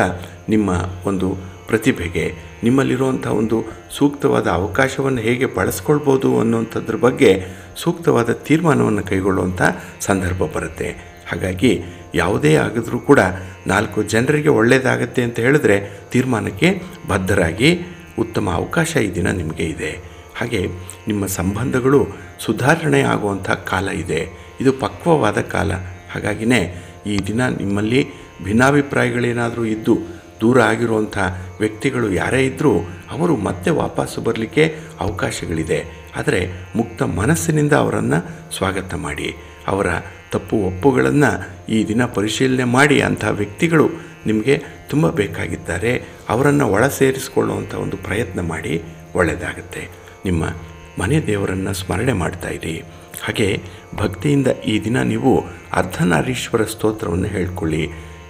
ನಿಮ್ಮ ಒಂದು ಪ್ರತಿಭೆಗೆ, ನಿಮ್ಮಲ್ಲಿರುವಂಥ ಒಂದು ಸೂಕ್ತವಾದ ಅವಕಾಶವನ್ನು ಹೇಗೆ ಬಳಸ್ಕೊಳ್ಬೋದು ಅನ್ನುವಂಥದ್ರ ಬಗ್ಗೆ ಸೂಕ್ತವಾದ ತೀರ್ಮಾನವನ್ನು ಕೈಗೊಳ್ಳುವಂಥ ಸಂದರ್ಭ ಬರುತ್ತೆ. ಹಾಗಾಗಿ ಯಾವುದೇ ಆಗಿದ್ರೂ ಕೂಡ 4 ಜನರಿಗೆ ಒಳ್ಳೆಯದಾಗತ್ತೆ ಅಂತ ಹೇಳಿದ್ರೆ ತೀರ್ಮಾನಕ್ಕೆ ಬದ್ಧರಾಗಿ ಉತ್ತಮ ಅವಕಾಶ ಈ ದಿನ ನಿಮಗೆ ಇದೆ. ಹಾಗೆ ನಿಮ್ಮ ಸಂಬಂಧಗಳು ಸುಧಾರಣೆ ಆಗುವಂಥ ಕಾಲ ಇದೆ. ಇದು ಪಕ್ವವಾದ ಕಾಲ. ಹಾಗಾಗಿನೇ ಈ ದಿನ ನಿಮ್ಮಲ್ಲಿ ಭಿನ್ನಾಭಿಪ್ರಾಯಗಳೇನಾದರೂ ಇದ್ದು ದೂರ ಆಗಿರುವಂಥ ವ್ಯಕ್ತಿಗಳು ಯಾರೇ ಇದ್ದರೂ ಅವರು ಮತ್ತೆ ವಾಪಸ್ಸು ಬರಲಿಕ್ಕೆ ಅವಕಾಶಗಳಿದೆ. ಆದರೆ ಮುಕ್ತ ಮನಸ್ಸಿನಿಂದ ಅವರನ್ನು ಸ್ವಾಗತ ಮಾಡಿ, ಅವರ ತಪ್ಪು ಒಪ್ಪುಗಳನ್ನು ಈ ದಿನ ಪರಿಶೀಲನೆ ಮಾಡಿ ಅಂಥ ವ್ಯಕ್ತಿಗಳು ನಿಮಗೆ ತುಂಬ ಬೇಕಾಗಿದ್ದಾರೆ, ಅವರನ್ನು ಒಳ ಸೇರಿಸಿಕೊಳ್ಳುವಂಥ ಒಂದು ಪ್ರಯತ್ನ ಮಾಡಿ, ಒಳ್ಳೆಯದಾಗುತ್ತೆ. ನಿಮ್ಮ ಮನೆ ದೇವರನ್ನು ಸ್ಮರಣೆ ಮಾಡ್ತಾಯಿರಿ. ಹಾಗೆ ಭಕ್ತಿಯಿಂದ ಈ ದಿನ ನೀವು ಅರ್ಧನಾರೀಶ್ವರ ಸ್ತೋತ್ರವನ್ನು ಹೇಳ್ಕೊಳ್ಳಿ.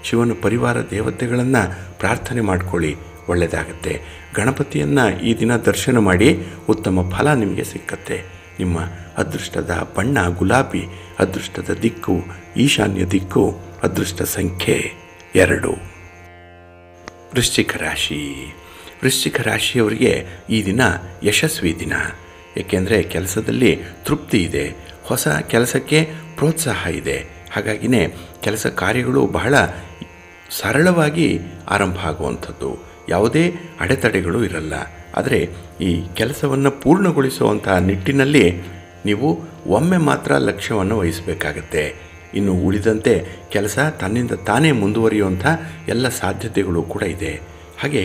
ಶಿವನ ಪರಿವಾರ ದೇವತೆಗಳನ್ನು ಪ್ರಾರ್ಥನೆ ಮಾಡ್ಕೊಳ್ಳಿ, ಒಳ್ಳೆಯದಾಗತ್ತೆ. ಗಣಪತಿಯನ್ನು ಈ ದಿನ ದರ್ಶನ ಮಾಡಿ ಉತ್ತಮ ಫಲ ನಿಮಗೆ ಸಿಕ್ಕತ್ತೆ. ನಿಮ್ಮ ಅದೃಷ್ಟದ ಬಣ್ಣ ಗುಲಾಬಿ, ಅದೃಷ್ಟದ ದಿಕ್ಕು ಈಶಾನ್ಯ ದಿಕ್ಕು, ಅದೃಷ್ಟ ಸಂಖ್ಯೆ 2. ವೃಶ್ಚಿಕ ರಾಶಿ. ವೃಶ್ಚಿಕ ರಾಶಿಯವರಿಗೆ ಈ ದಿನ ಯಶಸ್ವಿ ದಿನ. ಏಕೆಂದರೆ ಕೆಲಸದಲ್ಲಿ ತೃಪ್ತಿ ಇದೆ, ಹೊಸ ಕೆಲಸಕ್ಕೆ ಪ್ರೋತ್ಸಾಹ ಇದೆ. ಹಾಗಾಗಿಯೇ ಕೆಲಸ ಕಾರ್ಯಗಳು ಬಹಳ ಸರಳವಾಗಿ ಆರಂಭ ಆಗುವಂಥದ್ದು, ಯಾವುದೇ ಅಡೆತಡೆಗಳು ಇರಲ್ಲ. ಆದರೆ ಈ ಕೆಲಸವನ್ನು ಪೂರ್ಣಗೊಳಿಸುವಂಥ ನಿಟ್ಟಿನಲ್ಲಿ ನೀವು ಒಮ್ಮೆ ಮಾತ್ರ ಲಕ್ಷ್ಯವನ್ನು ವಹಿಸಬೇಕಾಗತ್ತೆ. ಇನ್ನು ಉಳಿದಂತೆ ಕೆಲಸ ತನ್ನಿಂದ ತಾನೇ ಮುಂದುವರಿಯುವಂಥ ಎಲ್ಲ ಸಾಧ್ಯತೆಗಳು ಕೂಡ ಇದೆ. ಹಾಗೆ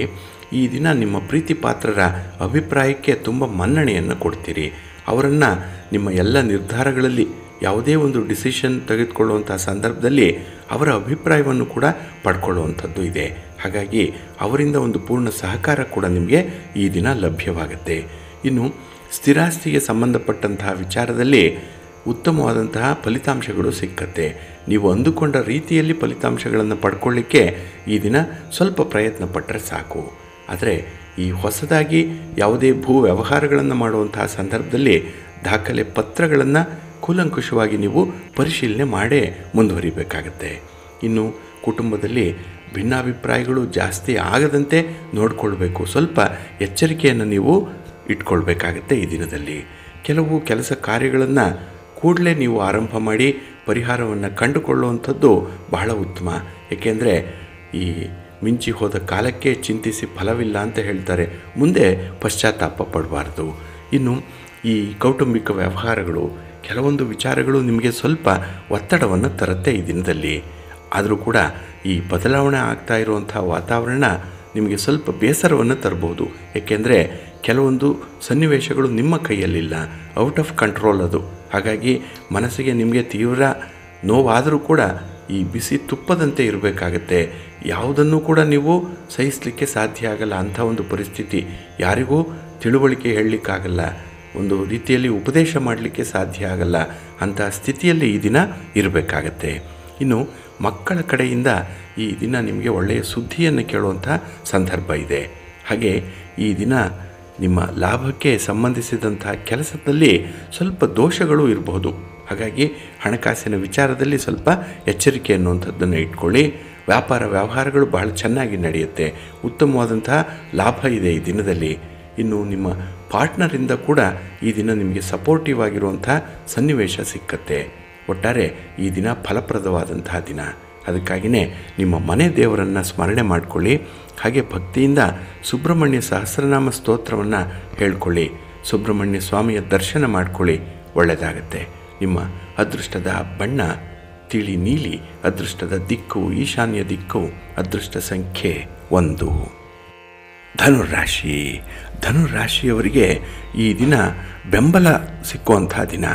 ಈ ದಿನ ನಿಮ್ಮ ಪ್ರೀತಿ ಪಾತ್ರರ ಅಭಿಪ್ರಾಯಕ್ಕೆ ತುಂಬ ಮನ್ನಣೆಯನ್ನು ಕೊಡ್ತೀರಿ. ಅವರನ್ನು ನಿಮ್ಮ ಎಲ್ಲ ನಿರ್ಧಾರಗಳಲ್ಲಿ ಯಾವುದೇ ಒಂದು ಡಿಸಿಷನ್ ತೆಗೆದುಕೊಳ್ಳುವಂಥ ಸಂದರ್ಭದಲ್ಲಿ ಅವರ ಅಭಿಪ್ರಾಯವನ್ನು ಕೂಡ ಪಡ್ಕೊಳ್ಳುವಂಥದ್ದು ಇದೆ. ಹಾಗಾಗಿ ಅವರಿಂದ ಒಂದು ಪೂರ್ಣ ಸಹಕಾರ ಕೂಡ ನಿಮಗೆ ಈ ದಿನ ಲಭ್ಯವಾಗುತ್ತೆ. ಇನ್ನು ಸ್ಥಿರಾಸ್ತಿಗೆ ಸಂಬಂಧಪಟ್ಟಂತಹ ವಿಚಾರದಲ್ಲಿ ಉತ್ತಮವಾದಂತಹ ಫಲಿತಾಂಶಗಳು ಸಿಕ್ಕತ್ತೆ. ನೀವು ಅಂದುಕೊಂಡ ರೀತಿಯಲ್ಲಿ ಫಲಿತಾಂಶಗಳನ್ನು ಪಡ್ಕೊಳ್ಳಿಕ್ಕೆ ಈ ದಿನ ಸ್ವಲ್ಪ ಪ್ರಯತ್ನ ಪಟ್ಟರೆ ಸಾಕು. ಆದರೆ ಈ ಹೊಸದಾಗಿ ಯಾವುದೇ ಭೂ ವ್ಯವಹಾರಗಳನ್ನು ಮಾಡುವಂತಹ ಸಂದರ್ಭದಲ್ಲಿ ದಾಖಲೆ ಪತ್ರಗಳನ್ನು ಕೂಲಂಕುಷವಾಗಿ ನೀವು ಪರಿಶೀಲನೆ ಮಾಡೇ ಮುಂದುವರಿಬೇಕಾಗತ್ತೆ. ಇನ್ನು ಕುಟುಂಬದಲ್ಲಿ ಭಿನ್ನಾಭಿಪ್ರಾಯಗಳು ಜಾಸ್ತಿ ಆಗದಂತೆ ನೋಡಿಕೊಳ್ಬೇಕು. ಸ್ವಲ್ಪ ಎಚ್ಚರಿಕೆಯನ್ನು ನೀವು ಇಟ್ಕೊಳ್ಬೇಕಾಗತ್ತೆ. ಈ ದಿನದಲ್ಲಿ ಕೆಲವು ಕೆಲಸ ಕಾರ್ಯಗಳನ್ನು ಕೂಡಲೇ ನೀವು ಆರಂಭ ಮಾಡಿ ಪರಿಹಾರವನ್ನು ಕಂಡುಕೊಳ್ಳುವಂಥದ್ದು ಬಹಳ ಉತ್ತಮ. ಏಕೆಂದರೆ ಈ ಮಿಂಚಿ ಹೋದ ಕಾಲಕ್ಕೆ ಚಿಂತಿಸಿ ಫಲವಿಲ್ಲ ಅಂತ ಹೇಳ್ತಾರೆ. ಮುಂದೆ ಪಶ್ಚಾತ್ತಾಪ ಪಡಬಾರ್ದು. ಇನ್ನು ಈ ಕೌಟುಂಬಿಕ ವ್ಯವಹಾರಗಳು ಕೆಲವೊಂದು ವಿಚಾರಗಳು ನಿಮಗೆ ಸ್ವಲ್ಪ ಒತ್ತಡವನ್ನು ತರುತ್ತೆ ಈ ದಿನದಲ್ಲಿ. ಆದರೂ ಕೂಡ ಈ ಬದಲಾವಣೆ ಆಗ್ತಾ ಇರುವಂಥ ವಾತಾವರಣ ನಿಮಗೆ ಸ್ವಲ್ಪ ಬೇಸರವನ್ನು ತರಬಹುದು. ಏಕೆಂದರೆ ಕೆಲವೊಂದು ಸನ್ನಿವೇಶಗಳು ನಿಮ್ಮ ಕೈಯಲ್ಲಿಲ್ಲ, ಔಟ್ ಆಫ್ ಕಂಟ್ರೋಲ್ ಅದು. ಹಾಗಾಗಿ ಮನಸ್ಸಿಗೆ ನಿಮಗೆ ತೀವ್ರ ನೋವಾದರೂ ಕೂಡ ಈ ಬಿಸಿ ತುಪ್ಪದಂತೆ ಇರಬೇಕಾಗತ್ತೆ. ಯಾವುದನ್ನು ಕೂಡ ನೀವು ಸಹಿಸಲಿಕ್ಕೆ ಸಾಧ್ಯ ಆಗಲ್ಲ. ಅಂಥ ಒಂದು ಪರಿಸ್ಥಿತಿ, ಯಾರಿಗೂ ತಿಳುವಳಿಕೆ ಹೇಳಲಿಕ್ಕಾಗಲ್ಲ, ಒಂದು ರೀತಿಯಲ್ಲಿ ಉಪದೇಶ ಮಾಡಲಿಕ್ಕೆ ಸಾಧ್ಯ ಆಗಲ್ಲ. ಅಂಥ ಸ್ಥಿತಿಯಲ್ಲಿ ಈ ದಿನ ಇರಬೇಕಾಗತ್ತೆ. ಇನ್ನು ಮಕ್ಕಳ ಕಡೆಯಿಂದ ಈ ದಿನ ನಿಮಗೆ ಒಳ್ಳೆಯ ಸುದ್ದಿಯನ್ನು ಕೇಳುವಂಥ ಸಂದರ್ಭ ಇದೆ. ಹಾಗೆ ಈ ದಿನ ನಿಮ್ಮ ಲಾಭಕ್ಕೆ ಸಂಬಂಧಿಸಿದಂಥ ಕೆಲಸದಲ್ಲಿ ಸ್ವಲ್ಪ ದೋಷಗಳು ಇರಬಹುದು. ಹಾಗಾಗಿ ಹಣಕಾಸಿನ ವಿಚಾರದಲ್ಲಿ ಸ್ವಲ್ಪ ಎಚ್ಚರಿಕೆ ಅನ್ನುವಂಥದ್ದನ್ನು ಇಟ್ಕೊಳ್ಳಿ. ವ್ಯಾಪಾರ ವ್ಯವಹಾರಗಳು ಬಹಳ ಚೆನ್ನಾಗಿ ನಡೆಯುತ್ತೆ. ಉತ್ತಮವಾದಂತಹ ಲಾಭ ಇದೆ ಈ ದಿನದಲ್ಲಿ. ಇನ್ನು ನಿಮ್ಮ ಪಾರ್ಟ್ನರಿಂದ ಕೂಡ ಈ ದಿನ ನಿಮಗೆ ಸಪೋರ್ಟಿವ್ ಆಗಿರುವಂಥ ಸನ್ನಿವೇಶ ಸಿಕ್ಕತ್ತೆ. ಒಟ್ಟಾರೆ ಈ ದಿನ ಫಲಪ್ರದವಾದಂತಹ ದಿನ. ಅದಕ್ಕಾಗಿಯೇ ನಿಮ್ಮ ಮನೆ ದೇವರನ್ನು ಸ್ಮರಣೆ ಮಾಡಿಕೊಳ್ಳಿ. ಹಾಗೆ ಭಕ್ತಿಯಿಂದ ಸುಬ್ರಹ್ಮಣ್ಯ ಸಹಸ್ರನಾಮ ಸ್ತೋತ್ರವನ್ನು ಹೇಳ್ಕೊಳ್ಳಿ. ಸುಬ್ರಹ್ಮಣ್ಯ ಸ್ವಾಮಿಯ ದರ್ಶನ ಮಾಡಿಕೊಳ್ಳಿ, ಒಳ್ಳೆಯದಾಗತ್ತೆ. ನಿಮ್ಮ ಅದೃಷ್ಟದ ಬಣ್ಣ ತಿಳಿ ನೀಲಿ, ಅದೃಷ್ಟದ ದಿಕ್ಕು ಈಶಾನ್ಯ ದಿಕ್ಕು, ಅದೃಷ್ಟ ಸಂಖ್ಯೆ 1. ಧನುರಾಶಿ. ಧನುರಾಶಿಯವರಿಗೆ ಈ ದಿನ ಬೆಂಬಲ ಸಿಕ್ಕುವಂಥ ದಿನ.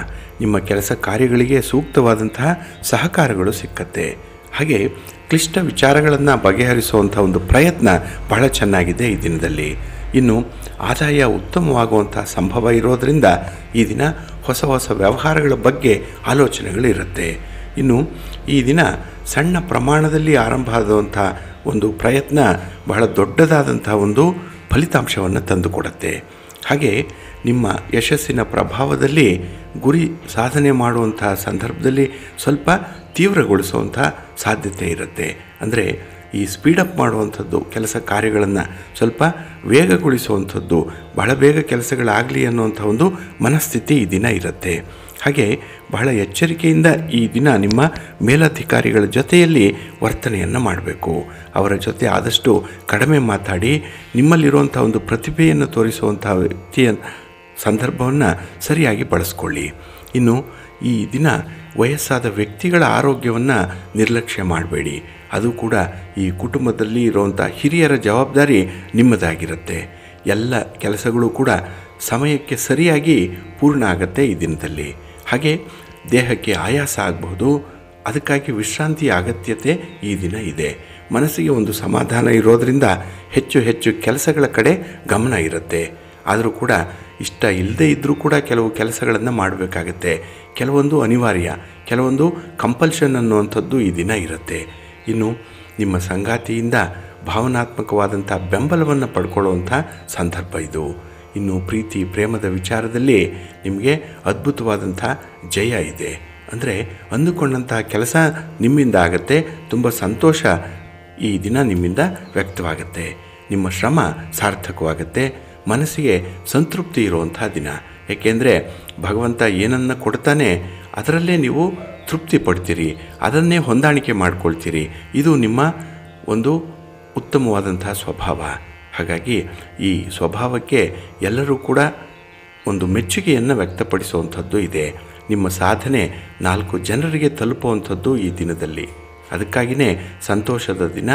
ನಿಮ್ಮ ಕೆಲಸ ಕಾರ್ಯಗಳಿಗೆ ಸೂಕ್ತವಾದಂತಹ ಸಹಕಾರಗಳು ಸಿಕ್ಕತ್ತೆ. ಹಾಗೆ ಕ್ಲಿಷ್ಟ ವಿಚಾರಗಳನ್ನು ಬಗೆಹರಿಸುವಂಥ ಒಂದು ಪ್ರಯತ್ನ ಬಹಳ ಚೆನ್ನಾಗಿದೆ ಈ ದಿನದಲ್ಲಿ. ಇನ್ನು ಆದಾಯ ಉತ್ತಮವಾಗುವಂಥ ಸಂಭವ ಇರೋದರಿಂದ ಈ ದಿನ ಹೊಸ ಹೊಸ ವ್ಯವಹಾರಗಳ ಬಗ್ಗೆ ಆಲೋಚನೆಗಳಿರುತ್ತೆ. ಇನ್ನು ಈ ದಿನ ಸಣ್ಣ ಪ್ರಮಾಣದಲ್ಲಿ ಆರಂಭ ಆದಂಥ ಒಂದು ಪ್ರಯತ್ನ ಬಹಳ ದೊಡ್ಡದಾದಂಥ ಒಂದು ಫಲಿತಾಂಶವನ್ನು ತಂದುಕೊಡುತ್ತೆ. ಹಾಗೆ ನಿಮ್ಮ ಯಶಸ್ಸಿನ ಪ್ರಭಾವದಲ್ಲಿ ಗುರಿ ಸಾಧನೆ ಮಾಡುವಂಥ ಸಂದರ್ಭದಲ್ಲಿ ಸ್ವಲ್ಪ ತೀವ್ರಗೊಳಿಸುವಂಥ ಸಾಧ್ಯತೆ ಇರುತ್ತೆ. ಅಂದರೆ ಈ ಸ್ಪೀಡಪ್ ಮಾಡುವಂಥದ್ದು, ಕೆಲಸ ಕಾರ್ಯಗಳನ್ನು ಸ್ವಲ್ಪ ವೇಗಗೊಳಿಸುವಂಥದ್ದು, ಬಹಳ ಬೇಗ ಕೆಲಸಗಳಾಗಲಿ ಅನ್ನುವಂಥ ಒಂದು ಮನಸ್ಥಿತಿ ಈ ದಿನ ಇರುತ್ತೆ. ಹಾಗೆ ಬಹಳ ಎಚ್ಚರಿಕೆಯಿಂದ ಈ ದಿನ ನಿಮ್ಮ ಮೇಲಧಿಕಾರಿಗಳ ಜೊತೆಯಲ್ಲಿ ವರ್ತನೆಯನ್ನು ಮಾಡಬೇಕು. ಅವರ ಜೊತೆ ಆದಷ್ಟು ಕಡಿಮೆ ಮಾತಾಡಿ ನಿಮ್ಮಲ್ಲಿರುವಂಥ ಒಂದು ಪ್ರತಿಭೆಯನ್ನು ತೋರಿಸುವಂಥ ವ್ಯಕ್ತಿಯ ಸಂದರ್ಭವನ್ನು ಸರಿಯಾಗಿ ಬಳಸ್ಕೊಳ್ಳಿ. ಇನ್ನು ಈ ದಿನ ವಯಸ್ಸಾದ ವ್ಯಕ್ತಿಗಳ ಆರೋಗ್ಯವನ್ನು ನಿರ್ಲಕ್ಷ್ಯ ಮಾಡಬೇಡಿ. ಅದು ಕೂಡ ಈ ಕುಟುಂಬದಲ್ಲಿ ಇರುವಂಥ ಹಿರಿಯರ ಜವಾಬ್ದಾರಿ ನಿಮ್ಮದಾಗಿರುತ್ತೆ. ಎಲ್ಲ ಕೆಲಸಗಳು ಕೂಡ ಸಮಯಕ್ಕೆ ಸರಿಯಾಗಿ ಪೂರ್ಣ ಆಗುತ್ತೆ ಈ ದಿನದಲ್ಲಿ. ಹಾಗೆ ದೇಹಕ್ಕೆ ಆಯಾಸ ಆಗಬಹುದು, ಅದಕ್ಕಾಗಿ ವಿಶ್ರಾಂತಿಯ ಅಗತ್ಯತೆ ಈ ದಿನ ಇದೆ. ಮನಸ್ಸಿಗೆ ಒಂದು ಸಮಾಧಾನ ಇರೋದರಿಂದ ಹೆಚ್ಚು ಹೆಚ್ಚು ಕೆಲಸಗಳ ಕಡೆ ಗಮನ ಇರುತ್ತೆ. ಆದರೂ ಕೂಡ ಇಷ್ಟ ಇಲ್ಲದೇ ಇದ್ದರೂ ಕೂಡ ಕೆಲವು ಕೆಲಸಗಳನ್ನು ಮಾಡಬೇಕಾಗತ್ತೆ. ಕೆಲವೊಂದು ಅನಿವಾರ್ಯ, ಕೆಲವೊಂದು ಕಂಪಲ್ಷನ್ ಅನ್ನುವಂಥದ್ದು ಈ ದಿನ ಇರುತ್ತೆ. ಇನ್ನು ನಿಮ್ಮ ಸಂಗಾತಿಯಿಂದ ಭಾವನಾತ್ಮಕವಾದಂಥ ಬೆಂಬಲವನ್ನು ಪಡ್ಕೊಳ್ಳುವಂಥ ಸಂದರ್ಭ ಇದು. ಇನ್ನು ಪ್ರೀತಿ ಪ್ರೇಮದ ವಿಚಾರದಲ್ಲಿ ನಿಮಗೆ ಅದ್ಭುತವಾದಂಥ ಜಯ ಇದೆ. ಅಂದರೆ ಅಂದುಕೊಂಡಂತಹ ಕೆಲಸ ನಿಮ್ಮಿಂದ ಆಗುತ್ತೆ. ತುಂಬ ಸಂತೋಷ ಈ ದಿನ ನಿಮ್ಮಿಂದ ವ್ಯಕ್ತವಾಗುತ್ತೆ. ನಿಮ್ಮ ಶ್ರಮ ಸಾರ್ಥಕವಾಗುತ್ತೆ. ಮನಸ್ಸಿಗೆ ಸಂತೃಪ್ತಿ ಇರುವಂಥ ದಿನ. ಏಕೆಂದರೆ ಭಗವಂತ ಏನನ್ನು ಕೊಡ್ತಾನೆ ಅದರಲ್ಲೇ ನೀವು ತೃಪ್ತಿ ಪಡ್ತೀರಿ, ಅದನ್ನೇ ಹೊಂದಾಣಿಕೆ ಮಾಡ್ಕೊಳ್ತೀರಿ. ಇದು ನಿಮ್ಮ ಒಂದು ಉತ್ತಮವಾದಂಥ ಸ್ವಭಾವ. ಹಾಗಾಗಿ ಈ ಸ್ವಭಾವಕ್ಕೆ ಎಲ್ಲರೂ ಕೂಡ ಒಂದು ಮೆಚ್ಚುಗೆಯನ್ನು ವ್ಯಕ್ತಪಡಿಸುವಂಥದ್ದು ಇದೆ. ನಿಮ್ಮ ಸಾಧನೆ 4 ಜನರಿಗೆ ತಲುಪುವಂಥದ್ದು ಈ ದಿನದಲ್ಲಿ. ಅದಕ್ಕಾಗಿಯೇ ಸಂತೋಷದ ದಿನ,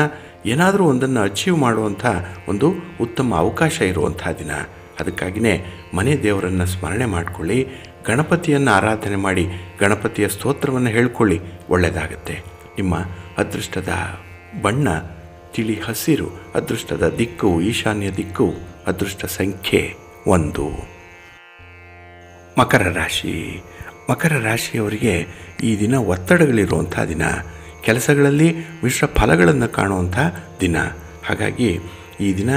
ಏನಾದರೂ ಒಂದನ್ನು ಅಚೀವ್ ಮಾಡುವಂಥ ಒಂದು ಉತ್ತಮ ಅವಕಾಶ ಇರುವಂಥ ದಿನ. ಅದಕ್ಕಾಗಿಯೇ ಮನೆ ದೇವರನ್ನು ಸ್ಮರಣೆ ಮಾಡಿಕೊಳ್ಳಿ, ಗಣಪತಿಯನ್ನು ಆರಾಧನೆ ಮಾಡಿ ಗಣಪತಿಯ ಸ್ತೋತ್ರವನ್ನು ಹೇಳ್ಕೊಳ್ಳಿ, ಒಳ್ಳೆಯದಾಗತ್ತೆ. ನಿಮ್ಮ ಅದೃಷ್ಟದ ಬಣ್ಣ ತಿಳಿ ಹಸಿರು, ಅದೃಷ್ಟದ ದಿಕ್ಕು ಈಶಾನ್ಯ ದಿಕ್ಕು, ಅದೃಷ್ಟ ಸಂಖ್ಯೆ 1. ಮಕರ ರಾಶಿ. ಮಕರ ರಾಶಿಯವರಿಗೆ ಈ ದಿನ ಒತ್ತಡಗಳಿರುವಂಥ ದಿನ, ಕೆಲಸಗಳಲ್ಲಿ ಮಿಶ್ರ ಫಲಗಳನ್ನು ಕಾಣುವಂಥ ದಿನ. ಹಾಗಾಗಿ ಈ ದಿನ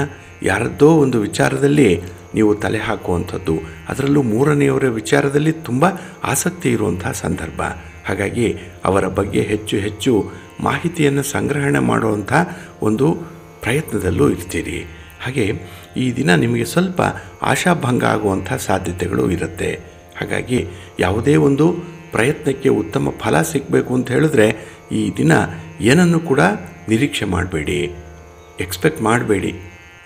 ಯಾರದ್ದೋ ಒಂದು ವಿಚಾರದಲ್ಲಿ ನೀವು ತಲೆ ಹಾಕುವಂಥದ್ದು, ಅದರಲ್ಲೂ 3ನೇಯವರ ವಿಚಾರದಲ್ಲಿ ತುಂಬ ಆಸಕ್ತಿ ಇರುವಂಥ ಸಂದರ್ಭ. ಹಾಗಾಗಿ ಅವರ ಬಗ್ಗೆ ಹೆಚ್ಚು ಹೆಚ್ಚು ಮಾಹಿತಿಯನ್ನು ಸಂಗ್ರಹಣೆ ಮಾಡುವಂಥ ಒಂದು ಪ್ರಯತ್ನದಲ್ಲೂ ಇರ್ತೀರಿ. ಹಾಗೆ ಈ ದಿನ ನಿಮಗೆ ಸ್ವಲ್ಪ ಆಶಾಭಂಗ ಆಗುವಂಥ ಸಾಧ್ಯತೆಗಳು ಇರುತ್ತೆ. ಹಾಗಾಗಿ ಯಾವುದೇ ಒಂದು ಪ್ರಯತ್ನಕ್ಕೆ ಉತ್ತಮ ಫಲ ಸಿಗಬೇಕು ಅಂತ ಹೇಳಿದ್ರೆ ಈ ದಿನ ಏನನ್ನು ಕೂಡ ನಿರೀಕ್ಷೆ ಮಾಡಬೇಡಿ, ಎಕ್ಸ್ಪೆಕ್ಟ್ ಮಾಡಬೇಡಿ.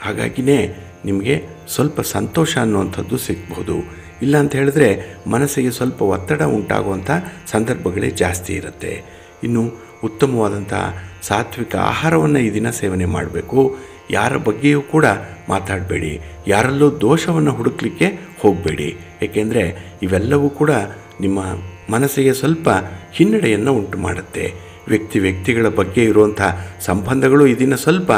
ಹಾಗಾಗಿಯೇ ನಿಮಗೆ ಸ್ವಲ್ಪ ಸಂತೋಷ ಅನ್ನುವಂಥದ್ದು ಸಿಗ್ಬೋದು. ಇಲ್ಲ ಅಂತ ಹೇಳಿದ್ರೆ ಮನಸ್ಸಿಗೆ ಸ್ವಲ್ಪ ಒತ್ತಡ ಉಂಟಾಗುವಂಥ ಸಂದರ್ಭಗಳೇ ಜಾಸ್ತಿ ಇರುತ್ತೆ. ಇನ್ನು ಉತ್ತಮವಾದಂಥ ಸಾತ್ವಿಕ ಆಹಾರವನ್ನು ಈ ದಿನ ಸೇವನೆ ಮಾಡಬೇಕು. ಯಾರ ಬಗ್ಗೆಯೂ ಕೂಡ ಮಾತಾಡಬೇಡಿ, ಯಾರಲ್ಲೂ ದೋಷವನ್ನು ಹುಡುಕಲಿಕ್ಕೆ ಹೋಗಬೇಡಿ. ಏಕೆಂದರೆ ಇವೆಲ್ಲವೂ ಕೂಡ ನಿಮ್ಮ ಮನಸ್ಸಿಗೆ ಸ್ವಲ್ಪ ಹಿನ್ನಡೆಯನ್ನು ಉಂಟು ಮಾಡುತ್ತೆ. ವ್ಯಕ್ತಿಗಳ ಬಗ್ಗೆ ಇರುವಂಥ ಸಂಬಂಧಗಳು ಈ ದಿನ ಸ್ವಲ್ಪ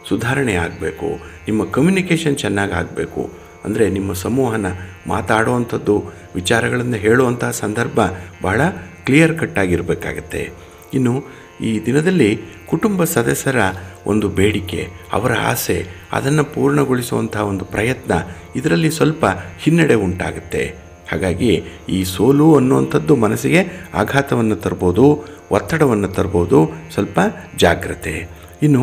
ಸುಧಾರಣೆ ಆಗಬೇಕು. ನಿಮ್ಮ ಕಮ್ಯುನಿಕೇಷನ್ ಚೆನ್ನಾಗಿ ಆಗಬೇಕು. ಅಂದರೆ ನಿಮ್ಮ ಸಂವಹನ, ಮಾತಾಡುವಂಥದ್ದು, ವಿಚಾರಗಳನ್ನು ಹೇಳುವಂಥ ಸಂದರ್ಭ ಭಾಳ ಕ್ಲಿಯರ್ ಕಟ್ಟಾಗಿರಬೇಕಾಗತ್ತೆ. ಇನ್ನು ಈ ದಿನದಲ್ಲಿ ಕುಟುಂಬ ಸದಸ್ಯರ ಒಂದು ಬೇಡಿಕೆ, ಅವರ ಆಸೆ, ಅದನ್ನು ಪೂರ್ಣಗೊಳಿಸುವಂಥ ಒಂದು ಪ್ರಯತ್ನ, ಇದರಲ್ಲಿ ಸ್ವಲ್ಪ ಹಿನ್ನಡೆ ಉಂಟಾಗುತ್ತೆ. ಹಾಗಾಗಿ ಈ ಸೋಲು ಅನ್ನುವಂಥದ್ದು ಮನಸ್ಸಿಗೆ ಆಘಾತವನ್ನು ತರ್ಬೋದು, ಒತ್ತಡವನ್ನು ತರ್ಬೋದು. ಸ್ವಲ್ಪ ಜಾಗ್ರತೆ. ಇನ್ನು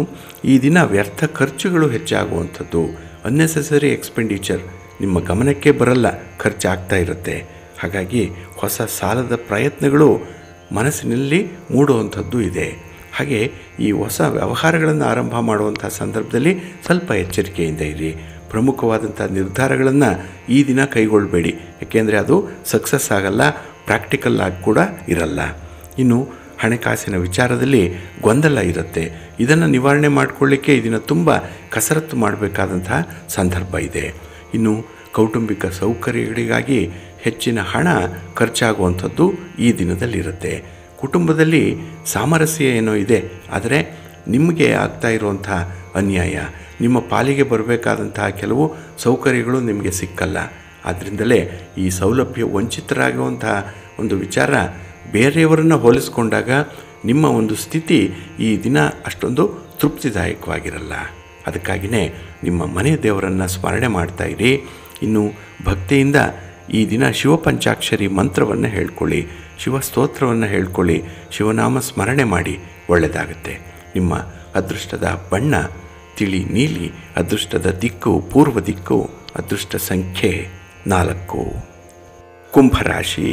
ಈ ದಿನ ವ್ಯರ್ಥ ಖರ್ಚುಗಳು ಹೆಚ್ಚಾಗುವಂಥದ್ದು, ಅನ್ನೆಸೆಸರಿ ಎಕ್ಸ್ಪೆಂಡಿಚರ್ ನಿಮ್ಮ ಗಮನಕ್ಕೆ ಬರಲ್ಲ, ಖರ್ಚಾಗ್ತಾ ಇರುತ್ತೆ. ಹಾಗಾಗಿ ಹೊಸ ಸಾಲದ ಪ್ರಯತ್ನಗಳು ಮನಸ್ಸಿನಲ್ಲಿ ಮೂಡುವಂಥದ್ದು ಇದೆ. ಹಾಗೆ ಈ ಹೊಸ ವ್ಯವಹಾರಗಳನ್ನು ಆರಂಭ ಮಾಡುವಂಥ ಸಂದರ್ಭದಲ್ಲಿ ಸ್ವಲ್ಪ ಎಚ್ಚರಿಕೆಯಿಂದ ಇರಿ. ಪ್ರಮುಖವಾದಂಥ ನಿರ್ಧಾರಗಳನ್ನು ಈ ದಿನ ಕೈಗೊಳ್ಳಬೇಡಿ, ಏಕೆಂದರೆ ಅದು ಸಕ್ಸಸ್ ಆಗಲ್ಲ, ಪ್ರಾಕ್ಟಿಕಲ್ ಆಗಿ ಕೂಡ ಇರಲ್ಲ. ಇನ್ನು ಹಣಕಾಸಿನ ವಿಚಾರದಲ್ಲಿ ಗೊಂದಲ ಇರುತ್ತೆ. ಇದನ್ನು ನಿವಾರಣೆ ಮಾಡಿಕೊಳ್ಳಿಕ್ಕೆ ಈ ದಿನ ತುಂಬ ಕಸರತ್ತು ಮಾಡಬೇಕಾದಂಥ ಸಂದರ್ಭ ಇದೆ. ಇನ್ನು ಕೌಟುಂಬಿಕ ಸೌಕರ್ಯಗಳಿಗಾಗಿ ಹೆಚ್ಚಿನ ಹಣ ಖರ್ಚಾಗುವಂಥದ್ದು ಈ ದಿನದಲ್ಲಿರುತ್ತೆ. ಕುಟುಂಬದಲ್ಲಿ ಸಾಮರಸ್ಯ ಏನೋ ಇದೆ, ಆದರೆ ನಿಮಗೆ ಆಗ್ತಾ ಇರುವಂಥ ಅನ್ಯಾಯ, ನಿಮ್ಮ ಪಾಲಿಗೆ ಬರಬೇಕಾದಂತಹ ಕೆಲವು ಸೌಕರ್ಯಗಳು ನಿಮಗೆ ಸಿಕ್ಕಲ್ಲ. ಆದ್ದರಿಂದಲೇ ಈ ಸೌಲಭ್ಯ ವಂಚಿತರಾಗುವಂತಹ ಒಂದು ವಿಚಾರ ಬೇರೆಯವರನ್ನು ಹೋಲಿಸ್ಕೊಂಡಾಗ ನಿಮ್ಮ ಒಂದು ಸ್ಥಿತಿ ಈ ದಿನ ಅಷ್ಟೊಂದು ತೃಪ್ತಿದಾಯಕವಾಗಿರಲ್ಲ. ಅದಕ್ಕಾಗಿಯೇ ನಿಮ್ಮ ಮನೆ ದೇವರನ್ನು ಸ್ಮರಣೆ ಮಾಡ್ತಾ ಇರಿ. ಇನ್ನು ಭಕ್ತಿಯಿಂದ ಈ ದಿನ ಶಿವಪಂಚಾಕ್ಷರಿ ಮಂತ್ರವನ್ನು ಹೇಳ್ಕೊಳ್ಳಿ, ಶಿವಸ್ತೋತ್ರವನ್ನು ಹೇಳ್ಕೊಳ್ಳಿ, ಶಿವನಾಮ ಸ್ಮರಣೆ ಮಾಡಿ, ಒಳ್ಳೆಯದಾಗುತ್ತೆ. ನಿಮ್ಮ ಅದೃಷ್ಟದ ಬಣ್ಣ ತಿಳಿ ನೀಲಿ, ಅದೃಷ್ಟದ ದಿಕ್ಕು ಪೂರ್ವ ದಿಕ್ಕು, ಅದೃಷ್ಟ ಸಂಖ್ಯೆ 4. ಕುಂಭರಾಶಿ.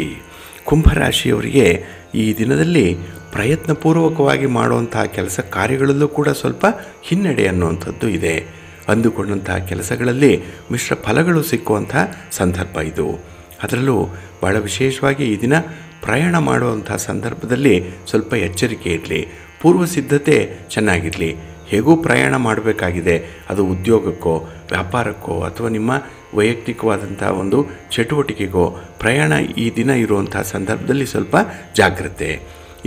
ಕುಂಭರಾಶಿಯವರಿಗೆ ಈ ದಿನದಲ್ಲಿ ಪ್ರಯತ್ನಪೂರ್ವಕವಾಗಿ ಮಾಡುವಂತಹ ಕೆಲಸ ಕಾರ್ಯಗಳಲ್ಲೂ ಕೂಡ ಸ್ವಲ್ಪ ಹಿನ್ನಡೆ ಅನ್ನುವಂಥದ್ದು ಇದೆ. ಅಂದುಕೊಂಡಂತಹ ಕೆಲಸಗಳಲ್ಲಿ ಮಿಶ್ರ ಫಲಗಳು ಸಿಕ್ಕುವಂಥ ಸಂದರ್ಭ ಇದು. ಅದರಲ್ಲೂ ಭಾಳ ವಿಶೇಷವಾಗಿ ಈ ದಿನ ಪ್ರಯಾಣ ಮಾಡುವಂಥ ಸಂದರ್ಭದಲ್ಲಿ ಸ್ವಲ್ಪ ಎಚ್ಚರಿಕೆ ಇರಲಿ. ಪೂರ್ವ ಸಿದ್ಧತೆ ಚೆನ್ನಾಗಿರಲಿ. ಹೇಗೂ ಪ್ರಯಾಣ ಮಾಡಬೇಕಾಗಿದೆ, ಅದು ಉದ್ಯೋಗಕ್ಕೋ ವ್ಯಾಪಾರಕ್ಕೋ ಅಥವಾ ನಿಮ್ಮ ವೈಯಕ್ತಿಕವಾದಂಥ ಒಂದು ಚಟುವಟಿಕೆಗೋ ಪ್ರಯಾಣ ಈ ದಿನ ಇರುವಂಥ ಸಂದರ್ಭದಲ್ಲಿ ಸ್ವಲ್ಪ ಜಾಗ್ರತೆ.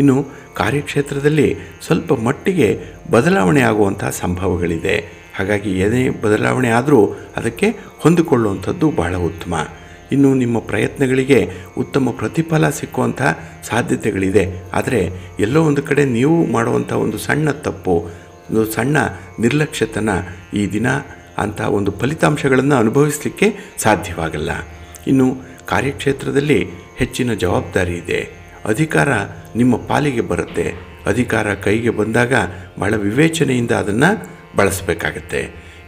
ಇನ್ನು ಕಾರ್ಯಕ್ಷೇತ್ರದಲ್ಲಿ ಸ್ವಲ್ಪ ಮಟ್ಟಿಗೆ ಬದಲಾವಣೆ ಆಗುವಂಥ ಸಂಭವಗಳಿದೆ. ಹಾಗಾಗಿ ಏನೇ ಬದಲಾವಣೆ ಆದರೂ ಅದಕ್ಕೆ ಹೊಂದಿಕೊಳ್ಳುವಂಥದ್ದು ಬಹಳ ಉತ್ತಮ. ಇನ್ನು ನಿಮ್ಮ ಪ್ರಯತ್ನಗಳಿಗೆ ಉತ್ತಮ ಪ್ರತಿಫಲ ಸಿಕ್ಕುವಂಥ ಸಾಧ್ಯತೆಗಳಿದೆ. ಆದರೆ ಎಲ್ಲೋ ಒಂದು ಕಡೆ ನೀವು ಮಾಡುವಂಥ ಒಂದು ಸಣ್ಣ ತಪ್ಪು, ಒಂದು ಸಣ್ಣ ನಿರ್ಲಕ್ಷ್ಯತನ ಈ ದಿನ ಅಂಥ ಒಂದು ಫಲಿತಾಂಶಗಳನ್ನು ಅನುಭವಿಸಲಿಕ್ಕೆ ಸಾಧ್ಯವಾಗಲ್ಲ. ಇನ್ನು ಕಾರ್ಯಕ್ಷೇತ್ರದಲ್ಲಿ ಹೆಚ್ಚಿನ ಜವಾಬ್ದಾರಿ ಇದೆ. ಅಧಿಕಾರ ನಿಮ್ಮ ಪಾಲಿಗೆ ಬರುತ್ತೆ. ಅಧಿಕಾರ ಕೈಗೆ ಬಂದಾಗ ಬಹಳ ವಿವೇಚನೆಯಿಂದ ಅದನ್ನು ಬಳಸಬೇಕಾಗತ್ತೆ.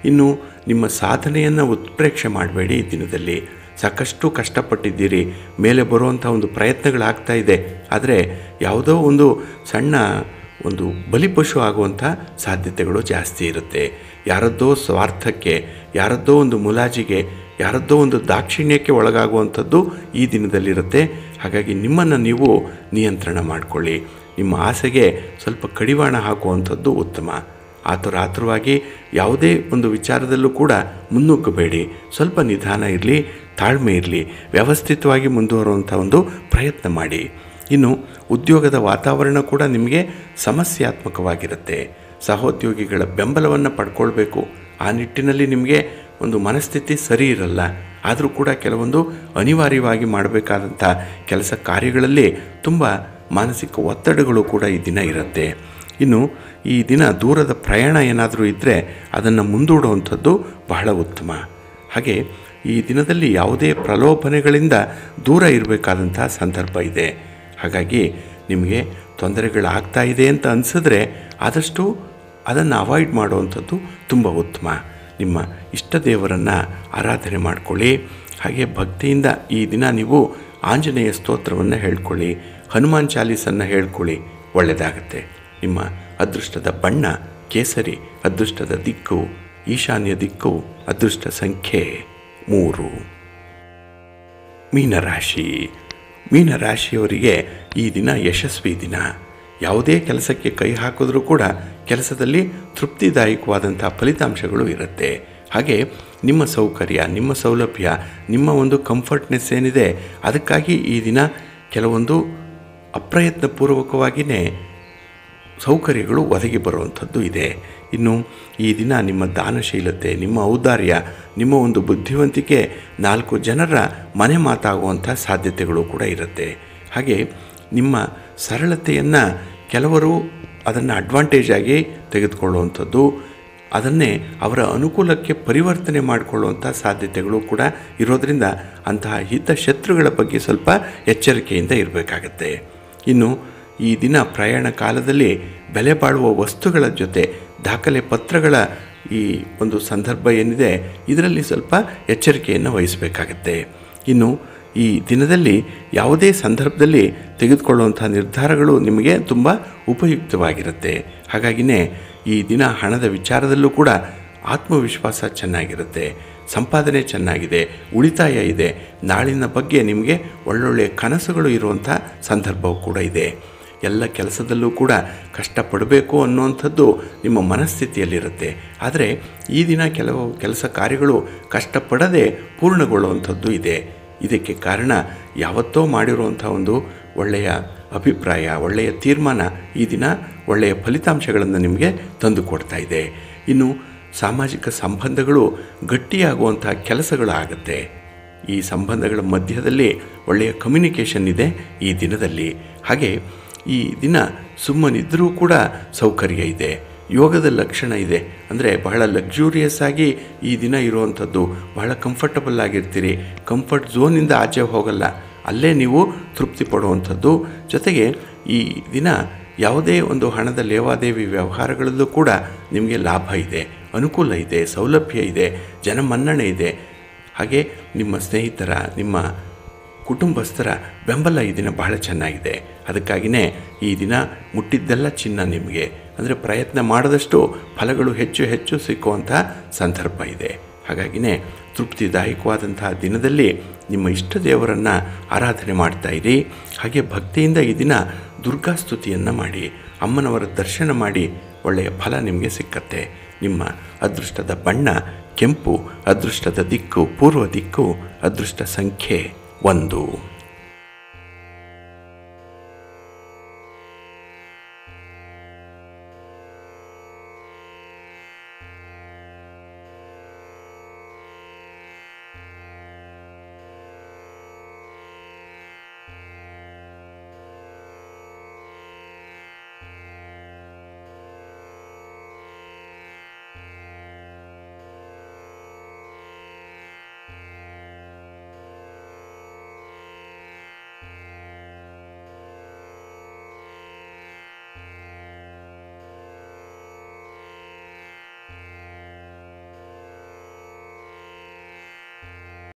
ಇನ್ನು ನಿಮ್ಮ ಸಾಧನೆಯನ್ನು ಉತ್ಪ್ರೇಕ್ಷೆ ಮಾಡಬೇಡಿ. ಈ ದಿನದಲ್ಲಿ ಸಾಕಷ್ಟು ಕಷ್ಟಪಟ್ಟಿದ್ದೀರಿ, ಮೇಲೆ ಬರುವಂಥ ಒಂದು ಪ್ರಯತ್ನಗಳಾಗ್ತಾ ಇದೆ. ಆದರೆ ಯಾವುದೋ ಒಂದು ಸಣ್ಣ ಒಂದು ಬಲಿಪಶು ಆಗುವಂಥ ಸಾಧ್ಯತೆಗಳು ಜಾಸ್ತಿ ಇರುತ್ತೆ. ಯಾರದ್ದೋ ಸ್ವಾರ್ಥಕ್ಕೆ, ಯಾರದ್ದೋ ಒಂದು ಮುಲಾಜಿಗೆ, ಯಾರದ್ದೋ ಒಂದು ದಾಕ್ಷಿಣ್ಯಕ್ಕೆ ಒಳಗಾಗುವಂಥದ್ದು ಈ ದಿನದಲ್ಲಿರುತ್ತೆ. ಹಾಗಾಗಿ ನಿಮ್ಮನ್ನು ನೀವು ನಿಯಂತ್ರಣ ಮಾಡಿಕೊಳ್ಳಿ. ನಿಮ್ಮ ಆಸೆಗೆ ಸ್ವಲ್ಪ ಕಡಿವಾಣ ಹಾಕುವಂಥದ್ದು ಉತ್ತಮ. ಆತುರಾತುರವಾಗಿ ಯಾವುದೇ ಒಂದು ವಿಚಾರದಲ್ಲೂ ಕೂಡ ಮುನ್ನುಗ್ಗಬೇಡಿ. ಸ್ವಲ್ಪ ನಿಧಾನ ಇರಲಿ, ತಾಳ್ಮೆ ಇರಲಿ, ವ್ಯವಸ್ಥಿತವಾಗಿ ಮುಂದುವರುವಂಥ ಒಂದು ಪ್ರಯತ್ನ ಮಾಡಿ. ಇನ್ನು ಉದ್ಯೋಗದ ವಾತಾವರಣ ಕೂಡ ನಿಮಗೆ ಸಮಸ್ಯಾತ್ಮಕವಾಗಿರುತ್ತೆ. ಸಹೋದ್ಯೋಗಿಗಳ ಬೆಂಬಲವನ್ನು ಪಡ್ಕೊಳ್ಬೇಕು. ಆ ನಿಟ್ಟಿನಲ್ಲಿ ನಿಮಗೆ ಒಂದು ಮನಸ್ಥಿತಿ ಸರಿ ಇರಲ್ಲ. ಆದರೂ ಕೂಡ ಕೆಲವೊಂದು ಅನಿವಾರ್ಯವಾಗಿ ಮಾಡಬೇಕಾದಂಥ ಕೆಲಸ ಕಾರ್ಯಗಳಲ್ಲಿ ತುಂಬ ಮಾನಸಿಕ ಒತ್ತಡಗಳು ಕೂಡ ಈ ದಿನ ಇರುತ್ತೆ. ಇನ್ನು ಈ ದಿನ ದೂರದ ಪ್ರಯಾಣ ಏನಾದರೂ ಇದ್ದರೆ ಅದನ್ನು ಮುಂದೂಡುವಂಥದ್ದು ಬಹಳ ಉತ್ತಮ. ಹಾಗೆ ಈ ದಿನದಲ್ಲಿ ಯಾವುದೇ ಪ್ರಲೋಭನೆಗಳಿಂದ ದೂರ ಇರಬೇಕಾದಂಥ ಸಂದರ್ಭ ಇದೆ. ಹಾಗಾಗಿ ನಿಮಗೆ ತೊಂದರೆಗಳಾಗ್ತಾ ಇದೆ ಅಂತ ಅನಿಸಿದ್ರೆ ಆದಷ್ಟು ಅದನ್ನು ಅವಾಯ್ಡ್ ಮಾಡುವಂಥದ್ದು ತುಂಬ ಉತ್ತಮ. ನಿಮ್ಮ ಇಷ್ಟ ದೇವರನ್ನು ಆರಾಧನೆ ಮಾಡಿಕೊಳ್ಳಿ. ಹಾಗೆ ಭಕ್ತಿಯಿಂದ ಈ ದಿನ ನೀವು ಆಂಜನೇಯ ಸ್ತೋತ್ರವನ್ನು ಹೇಳ್ಕೊಳ್ಳಿ, ಹನುಮಾನ್ ಚಾಲೀಸನ್ನು ಹೇಳ್ಕೊಳ್ಳಿ, ಒಳ್ಳೆಯದಾಗತ್ತೆ. ನಿಮ್ಮ ಅದೃಷ್ಟದ ಬಣ್ಣ ಕೇಸರಿ, ಅದೃಷ್ಟದ ದಿಕ್ಕು ಈಶಾನ್ಯ ದಿಕ್ಕು, ಅದೃಷ್ಟ ಸಂಖ್ಯೆ 3. ಮೀನರಾಶಿ. ಮೀನರಾಶಿಯವರಿಗೆ ಈ ದಿನ ಯಶಸ್ವಿ ದಿನ. ಯಾವುದೇ ಕೆಲಸಕ್ಕೆ ಕೈ ಹಾಕಿದ್ರೂ ಕೂಡ ಕೆಲಸದಲ್ಲಿ ತೃಪ್ತಿದಾಯಕವಾದಂಥ ಫಲಿತಾಂಶಗಳು ಇರುತ್ತೆ. ಹಾಗೆ ನಿಮ್ಮ ಸೌಕರ್ಯ, ನಿಮ್ಮ ಸೌಲಭ್ಯ, ನಿಮ್ಮ ಒಂದು ಕಂಫರ್ಟ್ನೆಸ್ ಏನಿದೆ ಅದಕ್ಕಾಗಿ ಈ ದಿನ ಕೆಲವೊಂದು ಅಪ್ರಯತ್ನಪೂರ್ವಕವಾಗಿಯೇ ಸೌಕರ್ಯಗಳು ಒದಗಿ ಬರುವಂಥದ್ದು ಇದೆ. ಇನ್ನು ಈ ದಿನ ನಿಮ್ಮ ದಾನಶೀಲತೆ, ನಿಮ್ಮ ಔದಾರ್ಯ, ನಿಮ್ಮ ಒಂದು ಬುದ್ಧಿವಂತಿಕೆ 4 ಜನರ ಮನೆ ಮಾತಾಗುವಂಥ ಸಾಧ್ಯತೆಗಳು ಕೂಡ ಇರುತ್ತೆ. ಹಾಗೆ ನಿಮ್ಮ ಸರಳತೆಯನ್ನು ಕೆಲವರು ಅದನ್ನು ಅಡ್ವಾಂಟೇಜ್ ಆಗಿ ತೆಗೆದುಕೊಳ್ಳುವಂಥದ್ದು, ಅದನ್ನೇ ಅವರ ಅನುಕೂಲಕ್ಕೆ ಪರಿವರ್ತನೆ ಮಾಡಿಕೊಳ್ಳುವಂಥ ಸಾಧ್ಯತೆಗಳು ಕೂಡ ಇರೋದರಿಂದ ಅಂತಹ ಹಿತಶತ್ರುಗಳ ಬಗ್ಗೆ ಸ್ವಲ್ಪ ಎಚ್ಚರಿಕೆಯಿಂದ ಇರಬೇಕಾಗತ್ತೆ. ಇನ್ನು ಈ ದಿನ ಪ್ರಯಾಣ ಕಾಲದಲ್ಲಿ ಬೆಲೆ ಬಾಳುವ ವಸ್ತುಗಳ ಜೊತೆ ದಾಖಲೆ ಪತ್ರಗಳ ಈ ಒಂದು ಸಂದರ್ಭ ಏನಿದೆ ಇದರಲ್ಲಿ ಸ್ವಲ್ಪ ಎಚ್ಚರಿಕೆಯನ್ನು ವಹಿಸಬೇಕಾಗತ್ತೆ. ಇನ್ನು ಈ ದಿನದಲ್ಲಿ ಯಾವುದೇ ಸಂದರ್ಭದಲ್ಲಿ ತೆಗೆದುಕೊಳ್ಳುವಂಥ ನಿರ್ಧಾರಗಳು ನಿಮಗೆ ತುಂಬ ಉಪಯುಕ್ತವಾಗಿರುತ್ತೆ. ಹಾಗಾಗಿಯೇ ಈ ದಿನ ಹಣದ ವಿಚಾರದಲ್ಲೂ ಕೂಡ ಆತ್ಮವಿಶ್ವಾಸ ಚೆನ್ನಾಗಿರುತ್ತೆ, ಸಂಪಾದನೆ ಚೆನ್ನಾಗಿದೆ, ಉಳಿತಾಯ ಇದೆ. ನಾಳಿನ ಬಗ್ಗೆ ನಿಮಗೆ ಒಳ್ಳೊಳ್ಳೆಯ ಕನಸುಗಳು ಇರುವಂಥ ಸಂದರ್ಭವೂ ಕೂಡ ಇದೆ. ಎಲ್ಲ ಕೆಲಸದಲ್ಲೂ ಕೂಡ ಕಷ್ಟಪಡಬೇಕು ಅನ್ನುವಂಥದ್ದು ನಿಮ್ಮ ಮನಸ್ಥಿತಿಯಲ್ಲಿರುತ್ತೆ. ಆದರೆ ಈ ದಿನ ಕೆಲವು ಕೆಲಸ ಕಾರ್ಯಗಳು ಕಷ್ಟಪಡದೆ ಪೂರ್ಣಗೊಳ್ಳುವಂಥದ್ದು ಇದೆ. ಇದಕ್ಕೆ ಕಾರಣ ಯಾವತ್ತೋ ಮಾಡಿರುವಂಥ ಒಂದು ಒಳ್ಳೆಯ ಅಭಿಪ್ರಾಯ, ಒಳ್ಳೆಯ ತೀರ್ಮಾನ ಈ ದಿನ ಒಳ್ಳೆಯ ಫಲಿತಾಂಶಗಳನ್ನು ನಿಮಗೆ ತಂದು ಕೊಡ್ತಾ ಇದೆ. ಇನ್ನು ಸಾಮಾಜಿಕ ಸಂಬಂಧಗಳು ಗಟ್ಟಿಯಾಗುವಂಥ ಕೆಲಸಗಳು ಆಗುತ್ತೆ. ಈ ಸಂಬಂಧಗಳ ಮಧ್ಯದಲ್ಲಿ ಒಳ್ಳೆಯ ಕಮ್ಯುನಿಕೇಷನ್ ಇದೆ ಈ ದಿನದಲ್ಲಿ. ಹಾಗೆ ಈ ದಿನ ಸುಮ್ಮನಿದ್ದರೂ ಕೂಡ ಸೌಕರ್ಯ ಇದೆ, ಯೋಗದ ಲಕ್ಷಣ ಇದೆ. ಅಂದರೆ ಬಹಳ ಲಕ್ಸುರಿಯಸ್ ಆಗಿ ಈ ದಿನ ಇರುವಂಥದ್ದು, ಬಹಳ ಕಂಫರ್ಟಬಲ್ ಆಗಿರ್ತೀರಿ. ಕಂಫರ್ಟ್ ಝೋನಿಂದ ಆಚೆ ಹೋಗಲ್ಲ, ಅಲ್ಲೇ ನೀವು ತೃಪ್ತಿ ಪಡುವಂಥದ್ದು. ಜೊತೆಗೆ ಈ ದಿನ ಯಾವುದೇ ಒಂದು ಹಣದ ಲೇವಾದೇವಿ ವ್ಯವಹಾರಗಳಲ್ಲೂ ಕೂಡ ನಿಮಗೆ ಲಾಭ ಇದೆ, ಅನುಕೂಲ ಇದೆ, ಸೌಲಭ್ಯ ಇದೆ, ಜನಮನ್ನಣೆ ಇದೆ. ಹಾಗೆ ನಿಮ್ಮ ಸ್ನೇಹಿತರ, ನಿಮ್ಮ ಕುಟುಂಬಸ್ಥರ ಬೆಂಬಲ ಈ ದಿನ ಬಹಳ ಚೆನ್ನಾಗಿದೆ. ಅದಕ್ಕಾಗಿಯೇ ಈ ದಿನ ಮುಟ್ಟಿದ್ದೆಲ್ಲ ಚಿನ್ನ ನಿಮಗೆ. ಅಂದರೆ ಪ್ರಯತ್ನ ಮಾಡಿದಷ್ಟು ಫಲಗಳು ಹೆಚ್ಚು ಹೆಚ್ಚು ಸಿಕ್ಕುವಂಥ ಸಂದರ್ಭ ಇದೆ. ಹಾಗಾಗಿಯೇ ತೃಪ್ತಿದಾಯಕವಾದಂತಹ ದಿನದಲ್ಲಿ ನಿಮ್ಮ ಇಷ್ಟ ದೇವರನ್ನು ಆರಾಧನೆ ಮಾಡ್ತಾಯಿರಿ. ಹಾಗೆ ಭಕ್ತಿಯಿಂದ ಈ ದಿನ ದುರ್ಗಾಸ್ತುತಿಯನ್ನು ಮಾಡಿ, ಅಮ್ಮನವರ ದರ್ಶನ ಮಾಡಿ, ಒಳ್ಳೆಯ ಫಲ ನಿಮಗೆ ಸಿಕ್ಕತ್ತೆ. ನಿಮ್ಮ ಅದೃಷ್ಟದ ಬಣ್ಣ ಕೆಂಪು, ಅದೃಷ್ಟದ ದಿಕ್ಕು ಪೂರ್ವ ದಿಕ್ಕು, ಅದೃಷ್ಟ ಸಂಖ್ಯೆ 1.